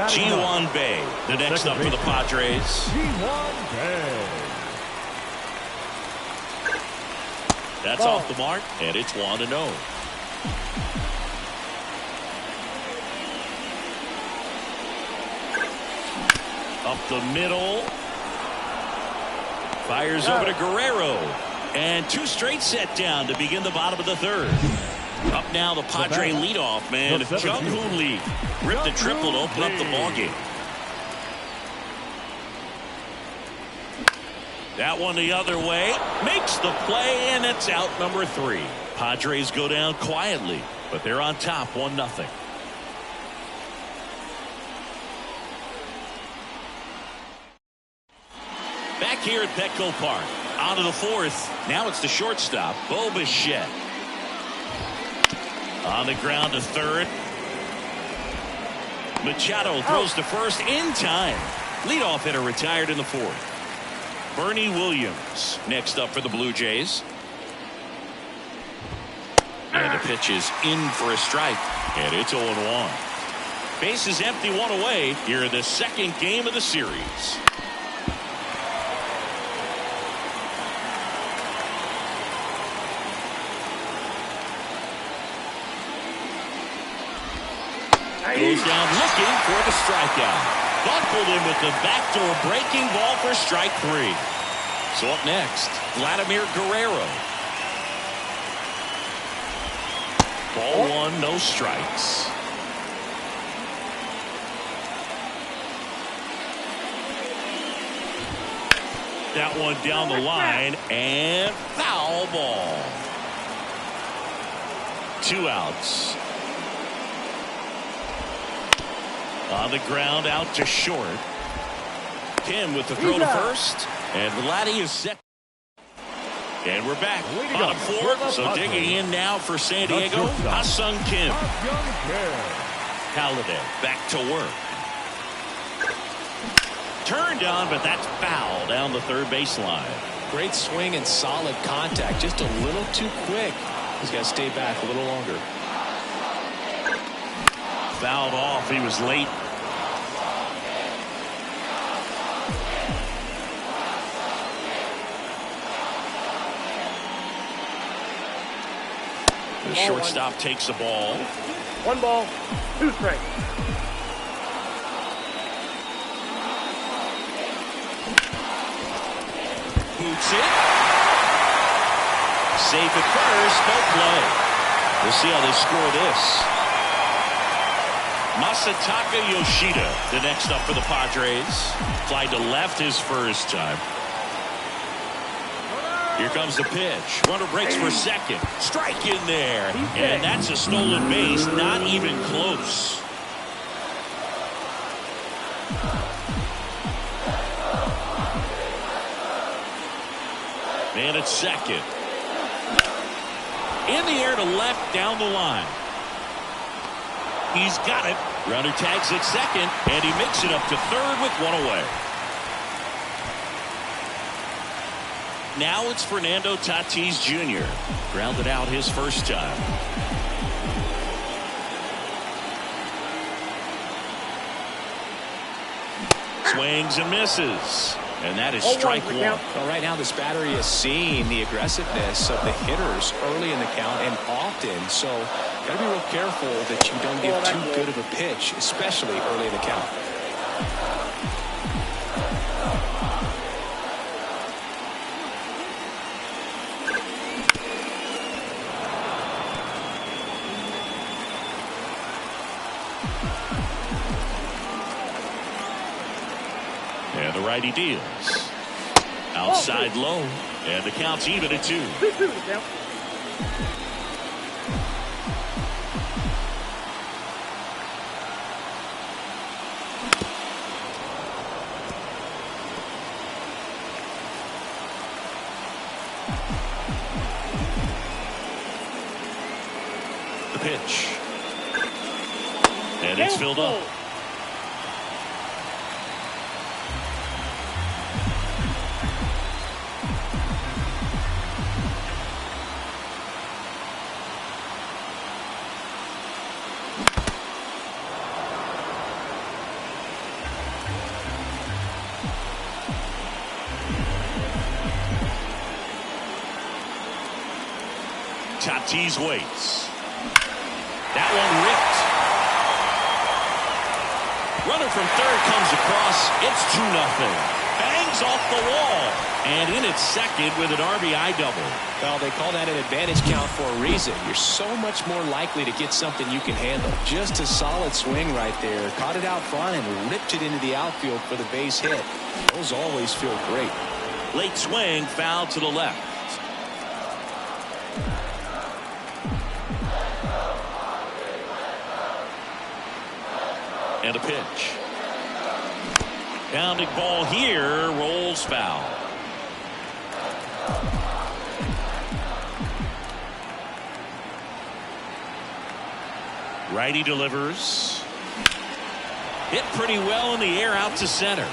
Ji-Hwan Bae, the next up for the Padres. Ji-Hwan Bae. That's off the mark, and it's 1-0. Up the middle. Fires over to Guerrero. And 2 straight set down to begin the bottom of the 3rd. Up now, the Padre leadoff man, Jung-Hoo Lee. Ripped a triple to open up the ballgame. That one the other way. Makes the play, and it's out number 3. Padres go down quietly, but they're on top 1-0. Back here at Petco Park. On to the 4th. Now it's the shortstop, Bo Bichette. On the ground to 3rd. Machado throws to 1st in time. Leadoff hitter retired in the 4th. Bernie Williams next up for the Blue Jays. And the pitch is in for a strike. And it's 0-1. Base is empty, 1 away here in the 2nd game of the series. Goes down looking for the strikeout. Buckled him with the backdoor breaking ball for strike 3. So up next, Vladimir Guerrero. Ball 1, no strikes. That one down the line and foul ball. 2 outs. On the ground, out to short. Kim with the throw to 1st. And Vladdy is set. And we're back. Bottom 4. So digging in now for San Diego, Ha-Sung Kim. Halladay back to work. Turned on, but that's foul down the 3rd baseline. Great swing and solid contact. Just a little too quick. He's got to stay back a little longer. Fouled off. He was late. The shortstop takes the ball. 1 ball, 2 strikes. Boots it. Safe at first. No play. We'll see how they score this. Masataka Yoshida, the next up for the Padres. Fly to left his first time. Here comes the pitch. Runner breaks for 2nd. Strike in there. And that's a stolen base. Not even close. Man at 2nd. In the air to left down the line. He's got it. Runner tags at 2nd, and he makes it up to 3rd with 1 away. Now it's Fernando Tatis Jr. Grounded out his first time. Swings and misses. And that is strike 1. Well, right now this battery is seeing the aggressiveness of the hitters early in the count and often. So got to be real careful that you don't give too good of a pitch, especially early in the count. And the righty deals. Outside low. And the count's even at 2. The pitch. And it's filled up. Tatis waits. That one ripped. Runner from 3rd comes across. It's 2-0. Bangs He's off the wall. And in at second with an RBI double. Well, they call that an advantage count for a reason. You're so much more likely to get something you can handle. Just a solid swing right there. Caught it out front and ripped it into the outfield for the base hit. Those always feel great. Late swing, foul to the left. And a pitch. Pounding ball here, rolls foul. Righty delivers. Hit pretty well in the air out to center.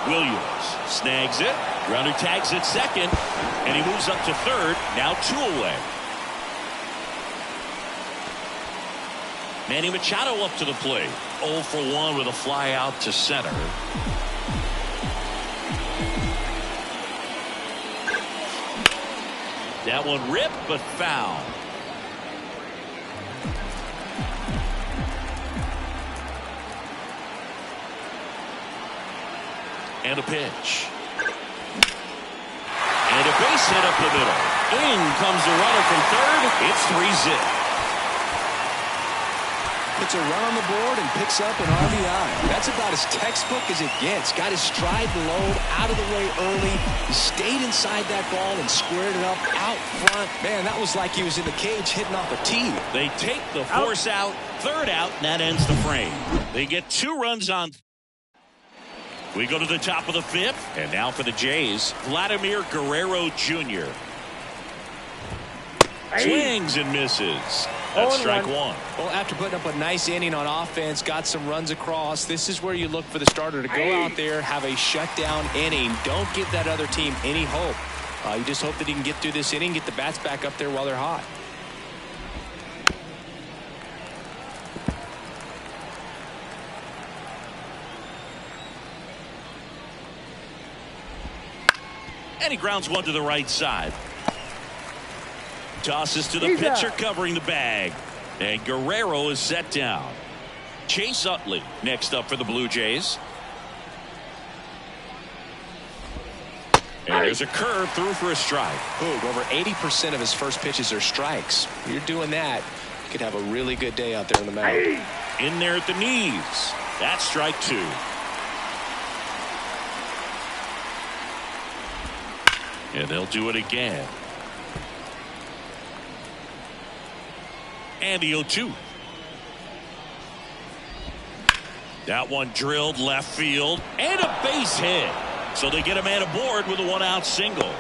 Williams snags it. Runner tags at second. And he moves up to third. Now 2 away. Manny Machado up to the plate. 0 for 1 with a fly out to center. That one ripped, but foul. And a pitch. And a base hit up the middle. In comes the runner from third. It's 3-0. Puts a run on the board and picks up an RBI. That's about as textbook as it gets. Got his stride low, out of the way early. He stayed inside that ball and squared it up out front. Man, that was like he was in the cage hitting off a tee. They take the force out, third out, and that ends the frame. They get 2 runs on. We go to the top of the 5th, and now for the Jays, Vladimir Guerrero Jr. Swings and misses. That's strike 1. Well, after putting up a nice inning on offense, got some runs across, this is where you look for the starter to go out there, have a shutdown inning. Don't give that other team any hope. You just hope that he can get through this inning, get the bats back up there while they're hot. And he grounds one to the right side. Tosses to the pitcher covering the bag. And Guerrero is set down. Chase Utley next up for the Blue Jays. And there's a curve through for a strike. Over 80% of his first pitches are strikes. If you're doing that, you could have a really good day out there on the mound. In there at the knees. That's strike 2. And they'll do it again. And the 0-2. That one drilled left field. And a base hit. So they get a man aboard with a 1-out single.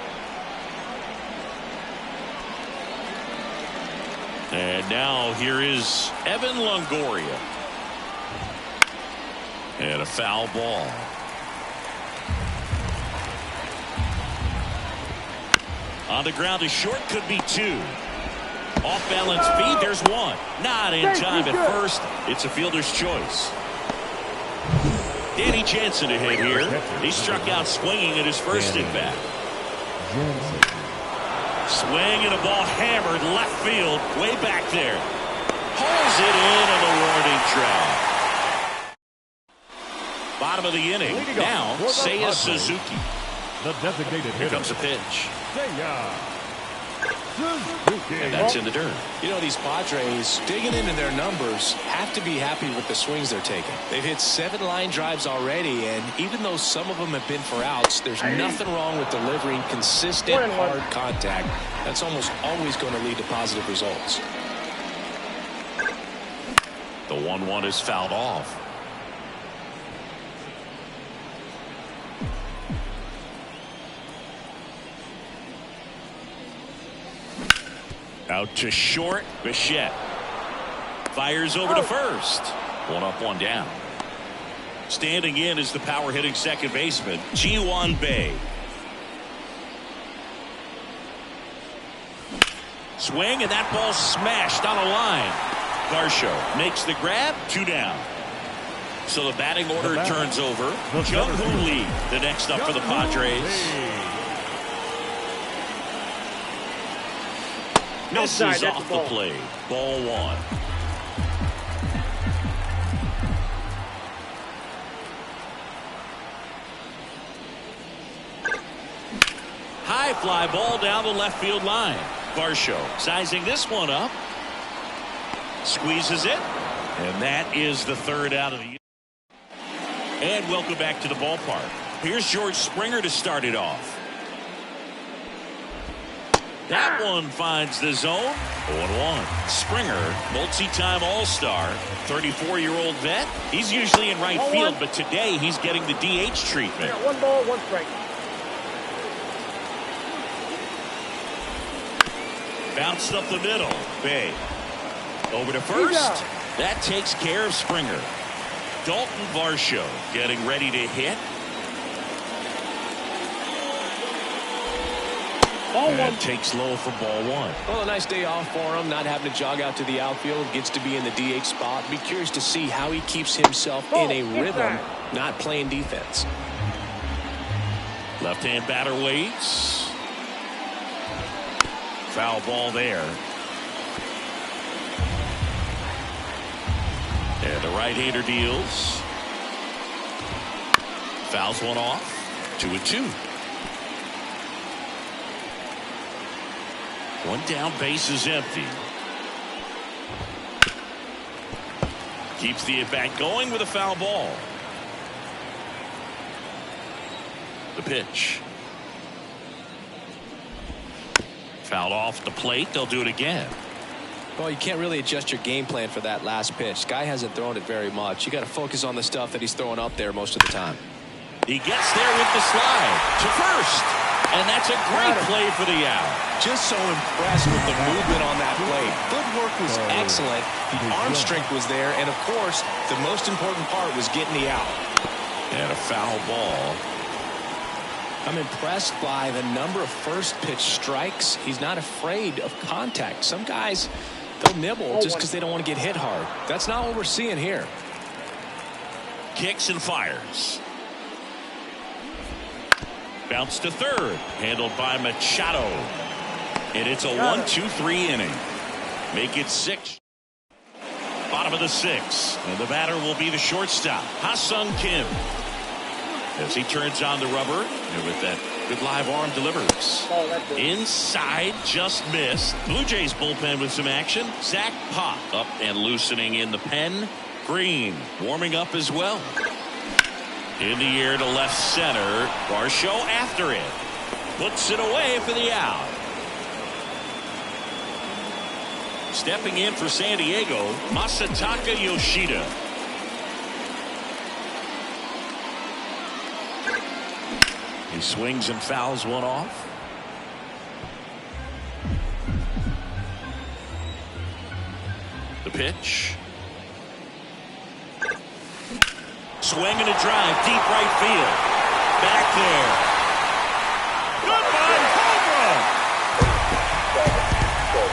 And now here is Evan Longoria. And a foul ball. On the ground is short, could be 2. Off balance feed, there's 1. Not in time at first. It's a fielder's choice. Danny Jansen to hit here. He struck out swinging at his first at bat. Swing and a ball hammered left field, way back there. Pulls it in on the warning track. Bottom of the inning. Now, Seiya Suzuki. The designated Here hitter. comes a pitch. Suzuki. And that's in the dirt. You know, these Padres, digging into their numbers, have to be happy with the swings they're taking. They've hit 7 line drives already, and even though some of them have been for outs, there's nothing wrong with delivering consistent, hard contact. That's almost always going to lead to positive results. The 1-1 is fouled off. Out to short. Bichette fires over to first. 1 up, 1 down. Standing in is the power hitting second baseman, Ji-Hwan Bae. Swing, and that ball smashed on a line. Varsho makes the grab. 2 down. So the batting order turns over. Jung-Hoo Lee, the next up for the Padres. Misses off the plate. Ball 1. High fly ball down the left field line. Varsho sizing this one up. Squeezes it. And that is the third out of the inning. And welcome back to the ballpark. Here's George Springer to start it off. That one finds the zone. 0-1. Springer, multi-time All-Star, 34-year-old vet. He's usually in right field, but today he's getting the DH treatment. Yeah, 1 ball, 1 strike. Bounced up the middle. Bay. Over to first. That takes care of Springer. Dalton Varsho getting ready to hit. And takes low for ball 1. Well, a nice day off for him, not having to jog out to the outfield. Gets to be in the DH spot. Be curious to see how he keeps himself in a rhythm, not playing defense. Left-hand batter waits. Foul ball there. And the right-hander deals. Fouls one off. 2-2. One down, base is empty. Keeps the at-bat going with a foul ball. The pitch. Fouled off the plate. They'll do it again. Well, you can't really adjust your game plan for that last pitch. Guy hasn't thrown it very much. You got to focus on the stuff that he's throwing up there most of the time. He gets there with the slide to first. And that's a great play for the out. Just so impressed with the movement on that play. Footwork was excellent. The arm strength was there. And, of course, the most important part was getting the out. And a foul ball. I'm impressed by the number of first pitch strikes. He's not afraid of contact. Some guys, they'll nibble just because they don't want to get hit hard. That's not what we're seeing here. Kicks and fires. Bounce to third. Handled by Machado. And it's a 1-2-3 inning. Make it 6. Bottom of the 6th. And the batter will be the shortstop, Ha-Sung Kim. As he turns on the rubber, and with that good live arm delivers. Inside, just missed. Blue Jays bullpen with some action. Zach Pop up and loosening in the pen. Green warming up as well. In the air to left center. Varsho after it. Puts it away for the out. Stepping in for San Diego, Masataka Yoshida. He swings and fouls one off. The pitch. Swing and a drive, deep right field. Back there. Goodbye, home run.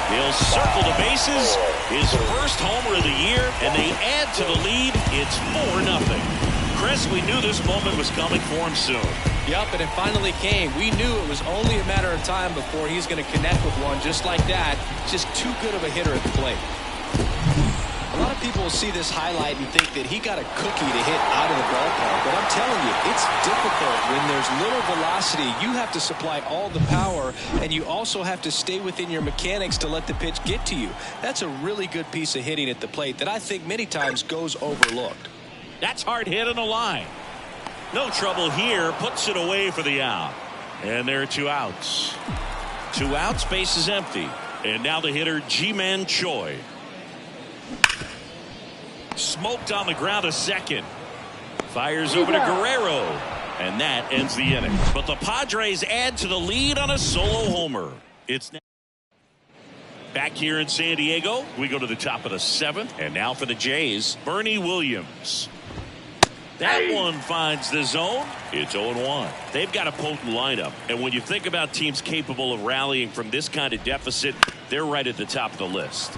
He'll circle the bases. His first homer of the year, and they add to the lead. It's 4-0. Chris, we knew this moment was coming for him soon. Yep, and it finally came. We knew it was only a matter of time before he's going to connect with one just like that. Just too good of a hitter at the plate. A lot of people will see this highlight and think that he got a cookie to hit out of the ballpark. But I'm telling you, it's difficult when there's little velocity. You have to supply all the power, and you also have to stay within your mechanics to let the pitch get to you. That's a really good piece of hitting at the plate that I think many times goes overlooked. That's hard hit on the line. No trouble here. Puts it away for the out. And there are 2 outs. 2 outs, base is empty. And now the hitter, Ji-Man Choi. Smoked on the ground a second. Fires over to Guerrero. And that ends the inning. But the Padres add to the lead on a solo homer. It's back here in San Diego. We go to the top of the 7th. And now for the Jays, Bernie Williams. That one finds the zone. It's 0-1. They've got a potent lineup. And when you think about teams capable of rallying from this kind of deficit, they're right at the top of the list.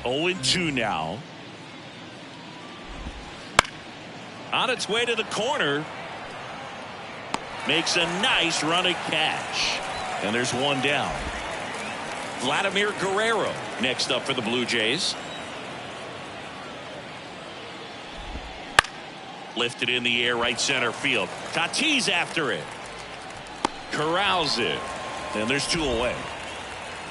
0-2 now. On its way to the corner. Makes a nice running catch. And there's one down. Vladimir Guerrero next up for the Blue Jays. Lifted in the air, right center field. Tatis after it. Corrals it. And there's 2 away.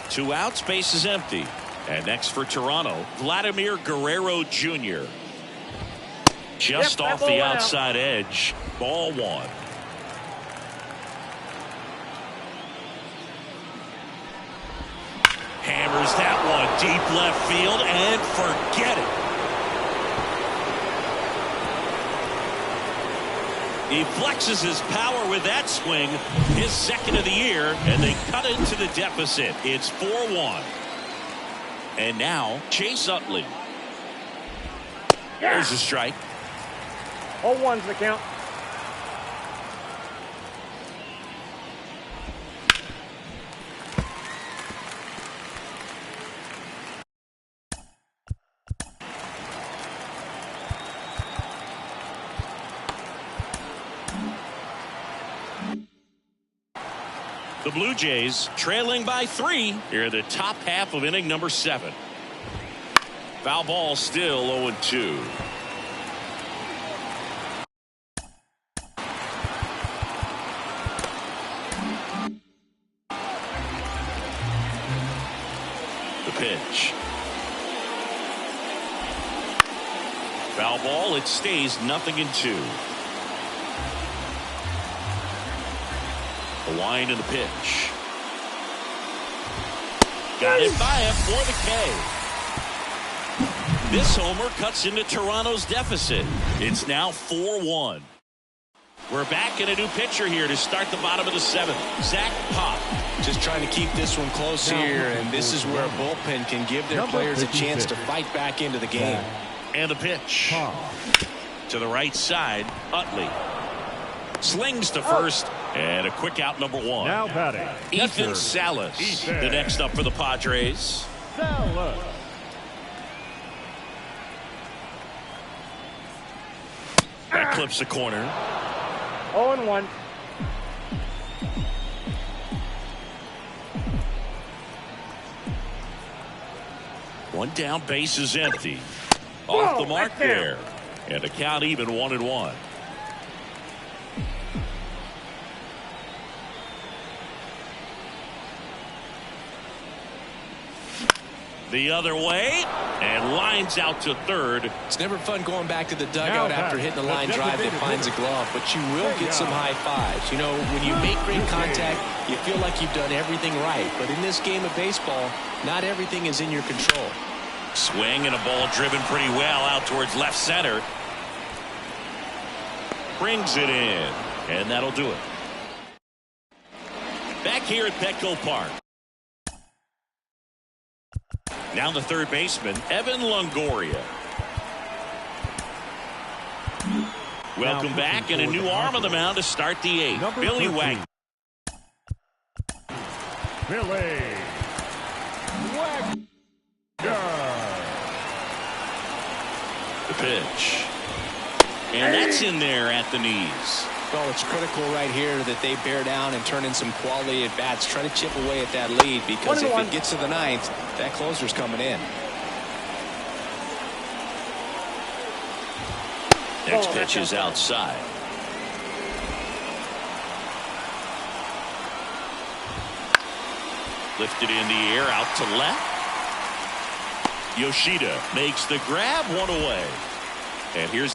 2 outs, base is empty. And next for Toronto, Vladimir Guerrero Jr. Just off the outside edge. Ball 1. Hammers that one deep left field and forget it. He flexes his power with that swing, his 2nd of the year, and they cut into the deficit. It's 4-1. And now Chase Utley. There's a strike. 0-1's the count. The Blue Jays trailing by 3 here in the top half of inning number 7. Foul ball, still 0-2. The pitch. Foul ball, it stays 0-2. The line and the pitch. Got it by him for the K. This homer cuts into Toronto's deficit. It's now 4-1. We're back in a new pitcher here to start the bottom of the 7th. Zach Pop. Just trying to keep this one close here, and this is where a bullpen can give their players a chance to fight back into the game. And the pitch. To the right side, Utley. Slings to first. And a quick out, number 1. Now batting, Ethan Salas. The next up for the Padres. Salas. That clips the corner. 0-1. One down, base is empty. Off the mark there. And the count even 1-1. The other way, and lines out to third. It's never fun going back to the dugout after hitting a line drive that finds a glove, but you will get some high fives. You know, when you make great contact, you feel like you've done everything right. But in this game of baseball, not everything is in your control. Swing and a ball driven pretty well out towards left center. Brings it in, and that'll do it. Back here at Petco Park. Now the third baseman, Evan Longoria. Welcome back, and a new arm on the mound to start the 8th. Billy Wagner. Billy Wagner. The pitch. And that's in there at the knees. Well, it's critical right here that they bear down and turn in some quality at bats. Try to chip away at that lead, because if it gets to the 9th, that closer's coming in. Next pitch is outside. Lifted in the air, out to left. Yoshida makes the grab, 1 away. And here's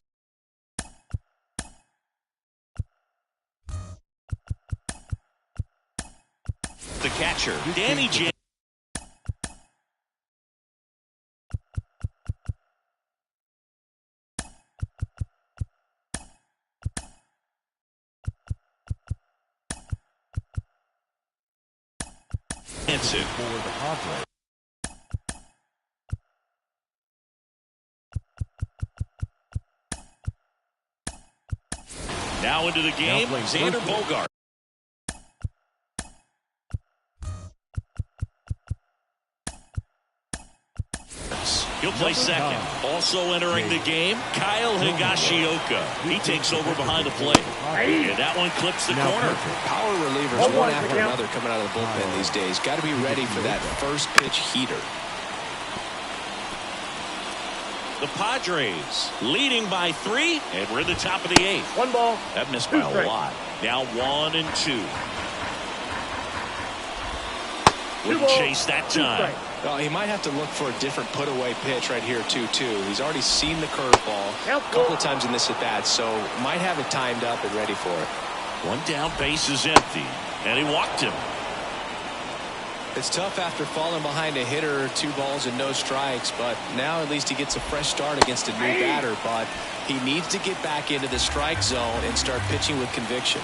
the catcher, Danny J. Hansen for the Padres. Now into the game, Xander Bogart. He'll play second. Also entering the game, Kyle Higashioka. He takes over behind the plate. And that one clips the corner. Power relievers, one after another, coming out of the bullpen these days. Got to be ready for that first pitch heater. The Padres leading by 3, and we're in the top of the 8th. 1 ball. That missed by a lot. Now 1-2. Wouldn't chase that time. Well, he might have to look for a different put-away pitch right here, 2-2. He's already seen the curveball a couple of times in this at-bat, so might have it timed up and ready for it. 1 down, base is empty, and he walked him. It's tough after falling behind a hitter, 2 balls and no strikes, but now at least he gets a fresh start against a new batter, but he needs to get back into the strike zone and start pitching with conviction.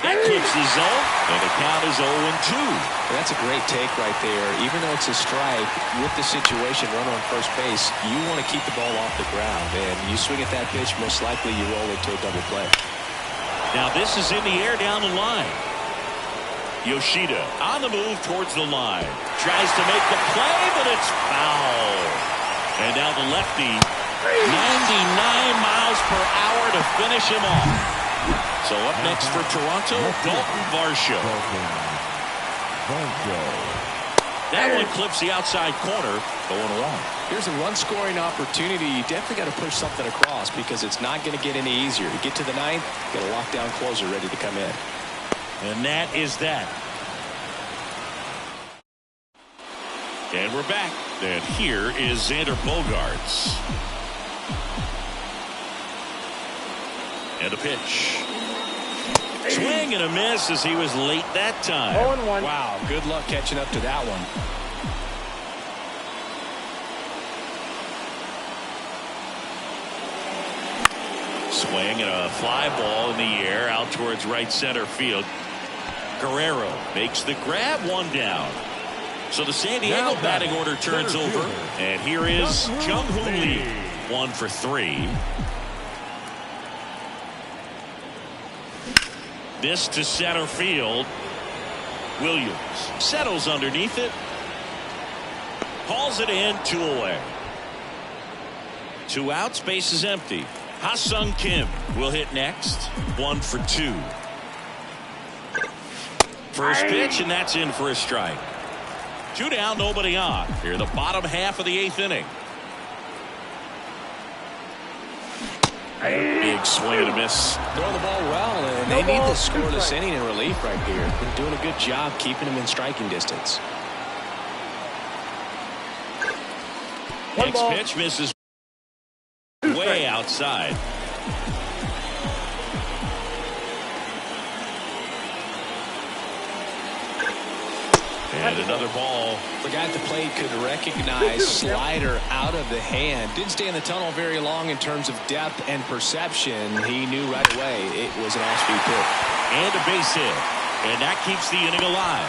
That clips the zone, and the count is 0-2. That's a great take right there. Even though it's a strike, with the situation, runner on first base, you want to keep the ball off the ground, and you swing at that pitch, most likely you roll it to a double play. Now this is in the air down the line. Yoshida on the move towards the line. Tries to make the play, but it's foul. And now the lefty, 99 miles per hour to finish him off. So up next for Toronto, Dalton Varsho. That one clips the outside corner, 0-1. Here's a run-scoring opportunity. You definitely got to push something across because it's not going to get any easier. You get to the 9th, got a lockdown closer ready to come in. And that is that. And we're back. And here is Xander Bogaerts. And a pitch. Swing and a miss as he was late that time. 0-1. Wow, good luck catching up to that one. Swing and a fly ball in the air out towards right center field. Guerrero makes the grab, 1 down. So the San Diego batting order turns over. And here is Jung-Hoon Lee, 1 for 3. This to center field. Williams settles underneath it. Hauls it in, 2 away. 2 outs, base is empty. Ha-Sung Kim will hit next. 1 for 2. First pitch, and that's in for a strike. 2 down, nobody on. Here, the bottom half of the 8th inning. Big swing and a miss. Throwing the ball well, and they need the scoreless inning in relief right here. Been doing a good job keeping him in striking distance. Next pitch misses way outside. And another ball. The guy at the plate could recognize slider out of the hand. Didn't stay in the tunnel very long in terms of depth and perception. He knew right away it was an off-speed pitch. And a base hit. And that keeps the inning alive.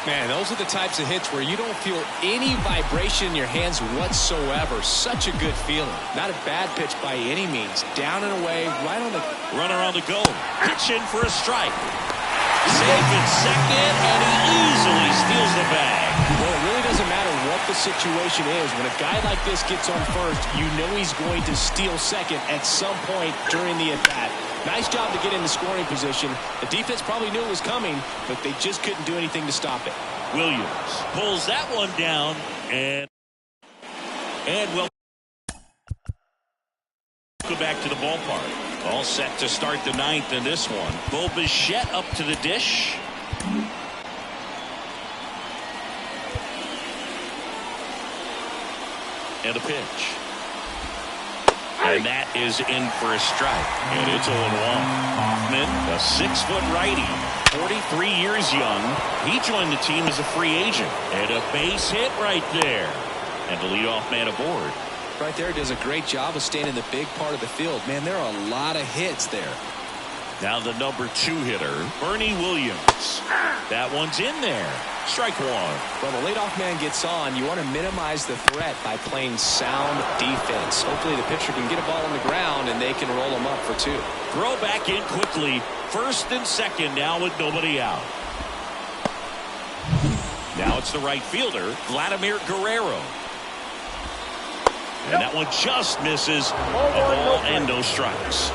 Man, those are the types of hits where you don't feel any vibration in your hands whatsoever. Such a good feeling. Not a bad pitch by any means. Down and away, right on the... Runner on the go. Pitch in for a strike. Safe in second, and he easily steals the bag. Well, it really doesn't matter what the situation is. When a guy like this gets on first, you know he's going to steal second at some point during the at-bat. Nice job to get in the scoring position. The defense probably knew it was coming, but they just couldn't do anything to stop it. Williams pulls that one down, and well, go back to the ballpark. All set to start the 9th in this one. Bo Bichette up to the dish. And a pitch. And that is in for a strike. And it's 0-1. Hoffman, a 6-foot righty, 43 years young. He joined the team as a free agent. And a base hit right there. And the leadoff man aboard. Right there does a great job of staying in the big part of the field. Man, there are a lot of hits there. Now the number 2 hitter, Bernie Williams. That one's in there. Strike 1. When the leadoff man gets on, you want to minimize the threat by playing sound defense. Hopefully the pitcher can get a ball on the ground and they can roll him up for 2. Throw back in quickly. First and second now with nobody out. Now it's the right fielder, Vladimir Guerrero. And that one just misses. A ball and no strikes.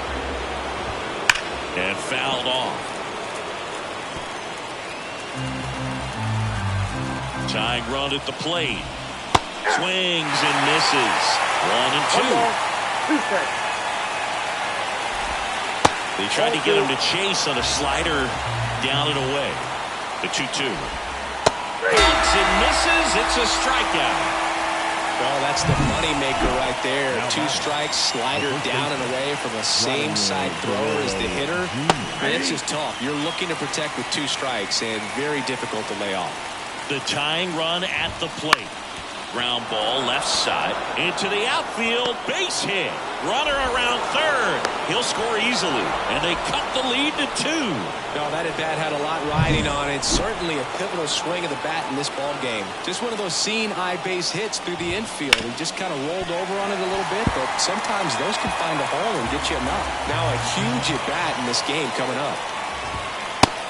And fouled off. Tying run at the plate. Swings and misses. 1-2. 2 strikes. They tried to get him to chase on a slider down and away. The 2-2. Hits and misses. It's a strikeout. Well, that's the money maker right there. 2 strikes, slider down and away from the same side thrower as the hitter. And it's just tough. You're looking to protect with 2 strikes and very difficult to lay off. The tying run at the plate. Ground ball left side into the outfield. Base hit. Runner around third. He'll score easily. And they cut the lead to 2. No, that at-bat had a lot riding on it. Certainly a pivotal swing of the bat in this ball game. Just one of those seeing eye base hits through the infield. He just kind of rolled over on it a little bit, but sometimes those can find a hole and get you a knock. Now a huge at-bat in this game coming up.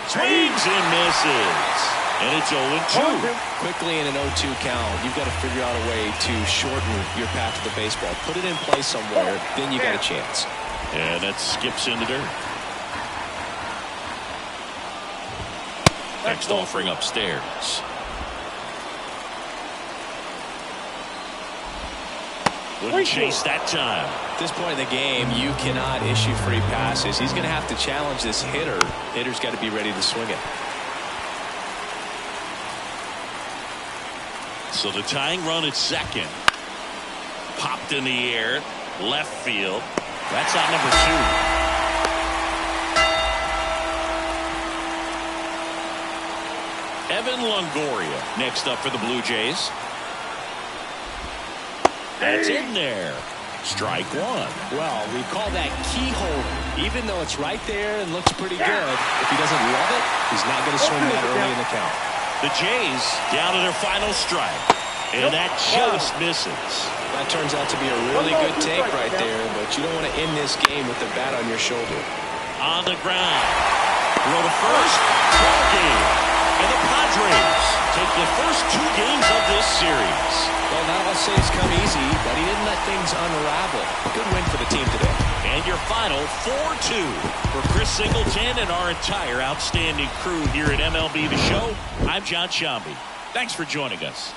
Swings and misses. And it's 0-2. Quickly in an 0-2 count, you've got to figure out a way to shorten your path to the baseball. Put it in play somewhere, then you got a chance. And that skips in the dirt. Next offering upstairs. Wouldn't chase that time. At this point in the game, you cannot issue free passes. He's going to have to challenge this hitter. Hitter's got to be ready to swing it. So the tying run at second. Popped in the air. Left field. That's out number 2. Evan Longoria next up for the Blue Jays. That's in there. Strike 1. Well, we call that keyhole. Even though it's right there and looks pretty good, if he doesn't love it, he's not going to swing that early in the count. The Jays down to their final strike. And that just misses. That turns out to be a really good take right there, but you don't want to end this game with the bat on your shoulder. On the ground. Throw to first. Ball game. And the Padres take the first 2 games of this series. Well, not all saves come easy, but he didn't let things unravel. Good win for the team today. And your final 4-2 for Chris Singleton and our entire outstanding crew here at MLB The Show. I'm John Shambi. Thanks for joining us.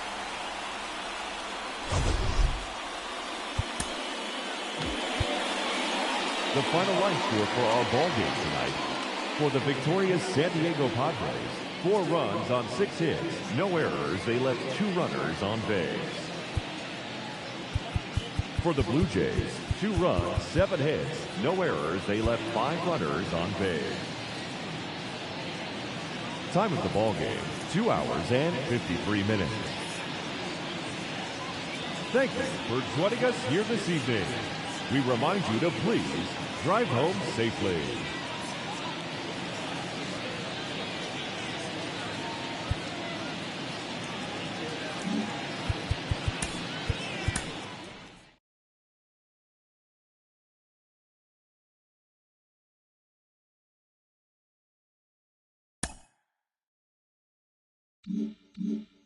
The final line score for our ball game tonight. For the victorious San Diego Padres, 4 runs on 6 hits, no errors. They left 2 runners on base. For the Blue Jays, 2 runs, 7 hits, no errors. They left 5 runners on base. Time of the ball game, 2 hours and 53 minutes. Thank you for joining us here this evening. We remind you to please drive home safely. Mm-hmm.